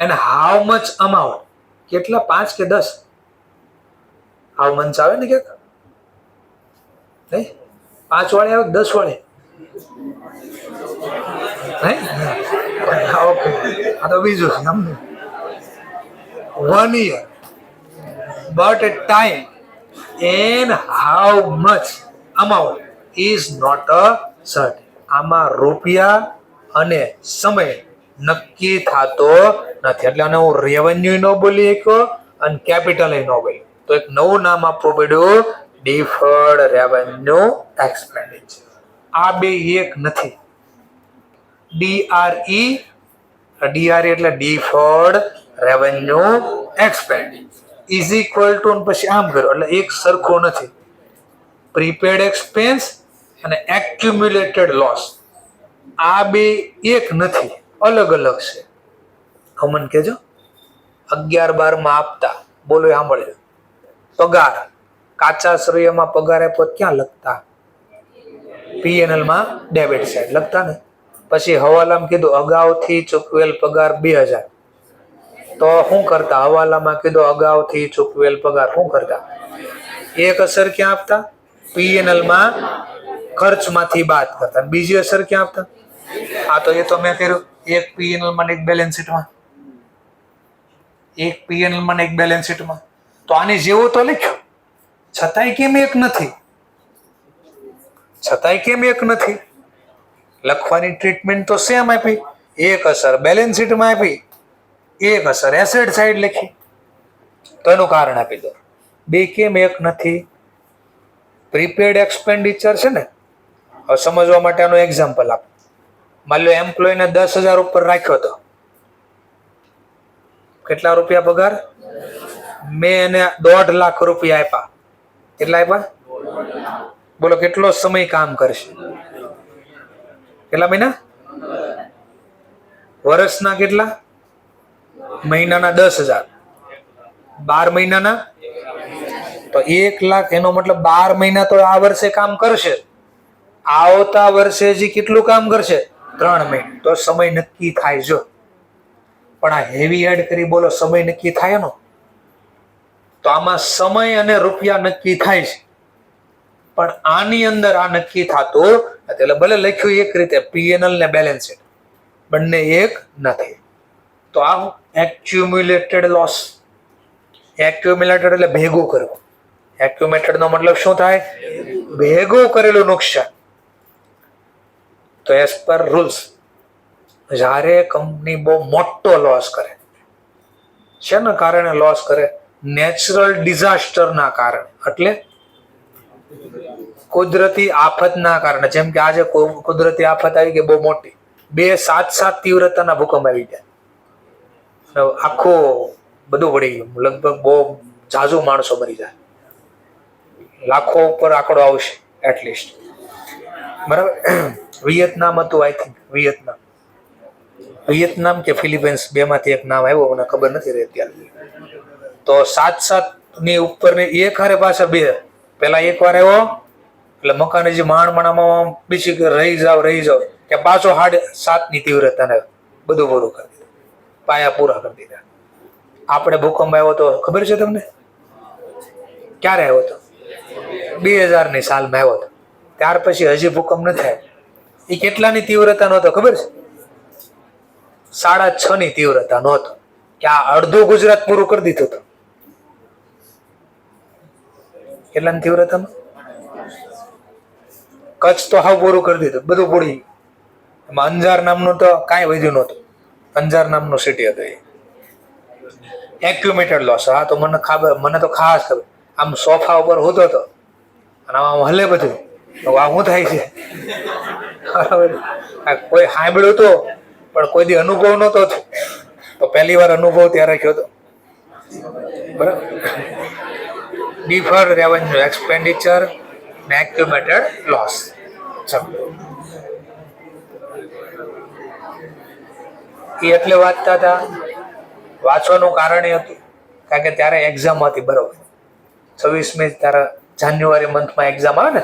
એન્ડ હાઉ મચ અમાઉન્ટ, કેટલા 5 કે 10, હાઉ મચ આવે ને ક્યાંક નહીં, 5 વાળી આવે 10 વાળી નહીં? ઓકે, આ તો બીજું સમજો. 1 year, but time and how much amount is not a certain. આમાં રૂપિયા અને સમય નક્કી થતો નથી, એટલે આને હું રેવન્યુ ન બોલી શક્યો અને કેપિટલ ન બોલી, તો એક નવું નામ આપવું પડ્યું, ડિફર્ડ રેવન્યુ એક્સપેન્ડિચર. આ બે એક નથી. DRE એટલે deferred revenue expenditure is equal to, પછી આમ કરો એટલે એક સરખો નથી. પ્રીપેડ એક્સપેન્સ અને એક્યુમ્યુલેટેડ લોસ, આ બે એક નથી, અલગ અલગ છે. અમન કેજો 11-12 માં આપતા, બોલો સાંભળજો. પગાર, કાચા શ્રેયમાં પગાર આપ્યો ક્યાં લખતા? P&L માં ડેબિટ સાઈડ લખતા ને. પછી હવાલામાં કીધું અગાઉથી ચૂકવેલ પગાર 2000, તો શું કરતા? હવાલામાં કીધું અગાઉથી ચૂકવેલ પગાર, શું કરતા? એક અસર ક્યાં આપતા? P&L માં ખર્ચમાંથી બાદ કરતા. બીજી અસર ક્યાં આપતા? આ તો એ તો મેં કર્યું, એક P&L માં એક બેલેન્સ શીટમાં, એક P&L માં એક બેલેન્સ શીટમાં. તો આની જેવું તો લખ્યું, છતાંય કેમ એક નથી? લખવાની ટ્રીટમેન્ટ તો સેમ આપી. એક અસર બેલેન્સ શીટમાં આપી, એક અસર એસેટ સાઈડ લખી, તો એનું કારણ આપી દો. બે કેમ એક નથી? પ્રીપેડ એક્સપેન્ડિચર છે ને, હવે સમજવા માટે આનું એક્ઝામ્પલ આપ. માની લો એમ્પ્લોયને 10,000 ઉપર રાખ્યો હતો, કેટલા રૂપિયા પગાર? મેં એને 1.5 લાખ રૂપિયા આપ્યા. કેટલા આપ્યા? બોલો કેટલો સમય કામ કરશે? કેટલા મહિના? વર્ષના કેટલા? મહિનાના 10,000, 12 મહિનાના તો 1,00,000. એનો મતલબ 12 મહિના તો આ વર્ષે કામ કરશે, આવતા વર્ષે હજી કેટલું કામ કરશે? 3 મહિના. તો સમય નક્કી થાય. જો પણ આ હેવી એડ કરી બોલો સમય નક્કી થાય નો, તો આમાં સમય અને રૂપિયા નક્કી થાય છે, પણ આની અંદર આ નક્કી થતું એટલે ભલે લખ્યું એક રીતે પીએનએલ ને બેલેન્સ શીટ બંને એક નથી. તો આ એક્યુમ્યુલેટેડ લોસ. એક્યુમ્યુલેટેડ એટલે ભેગું કરવું. એક્યુમ્યુલેટેડ નો મતલબ શું થાય? ભેગું કરેલું નુકસાન. તો એઝ પર રૂલ્સ જ્યારે કંપની બહુ મોટો લોસ કરે, શેના કારણે લોસ કરે? નેચરલ ડિઝાસ્ટરના કારણે, એટલે કુદરતી આફતના કારણે. જેમ કે આજે કુદરતી આફત આવી ગઈ બહુ મોટી, 2 7 તીવ્રતાના ભૂકંપ આવી ગયા, આખું બધું પડી ગયું, લગભગ બહુ ઝાઝુ માણસો મરી જાય, લાખો ઉપર આંકડો આવશે એટલીસ્ટ. બરાબર. વિયેતનામ હતું, આઈ થિંક વિયેતનામ કે ફિલિપાઇન્સ, 2 માંથી એક નામ આવ્યું, મને ખબર નથી રહી અત્યારે. તો 7 ની ઉપરની એક હારે પાછા 2, પેલા એક વાર આવ્યો એટલે મકાન જે માણમાણામાં બીજી રહી જાવ કે પાછો 7 ની તીવ્રતાને બધું પૂરું કરી દીધું, પાયા પૂરા કરી દીધા. આપણે ભૂકંપ આવ્યો તો ખબર છે તમને? ક્યારે આવ્યો હતો? 2000 ની સાલમાં આવ્યો હતો. ત્યાર પછી હજી ભૂકંપ નથી આવ્યો. એ કેટલાની તીવ્રતાનો હતો ખબર છે? 6.5 ની તીવ્રતાનો હતો, કે આ અડધું ગુજરાત પૂરું કરી દીધું હતું. કેટલાની તીવ્રતાનો? કચ્છ તો હાવ પૂરું કરી દીધું, બધું પૂરી. એમાં અંજાર નામનું તો કાંઈ વધ્યું નહોતું. અંજાર નામનું સિટી હતું એ. Accumulated loss. હા, તો મને તો ખાસ ખબર. આમ સોફા ઉપર હોતો હતો અને આમ હલે બધું, તો આ શું થાય છે? કોઈ સાંભળ્યું તો પણ કોઈ દી અનુભવ નહોતો, તો પહેલી વાર અનુભવ ત્યારે થયો હતો. બરાબર. ડિફર્ડ રેવન્યુ એક્સપેન્ડિચર ને એક્યુમ્યુલેટેડ લોસ. એ એટલે વાંચતા હતા, વાંચવાનું કારણ એ હતું કારણ કે ત્યારે એક્ઝામ હતી. બરોબર. 26મી ત્યારે જાન્યુઆરી મંથમાં એક્ઝામ આવે ને.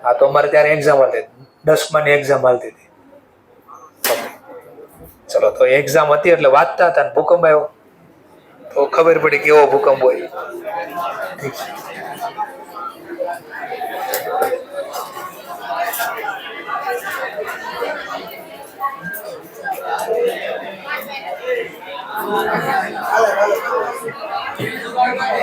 હા, તો અમારે ત્યારે એક્ઝામ હતી, 10માની એક્ઝામ હાલતી હતી. ચલો, તો એક્ઝામ હતી એટલે વાંચતા હતા. ભૂકંપ આવ્યો તો ખબર પડી કેવો ભૂકંપ હોય.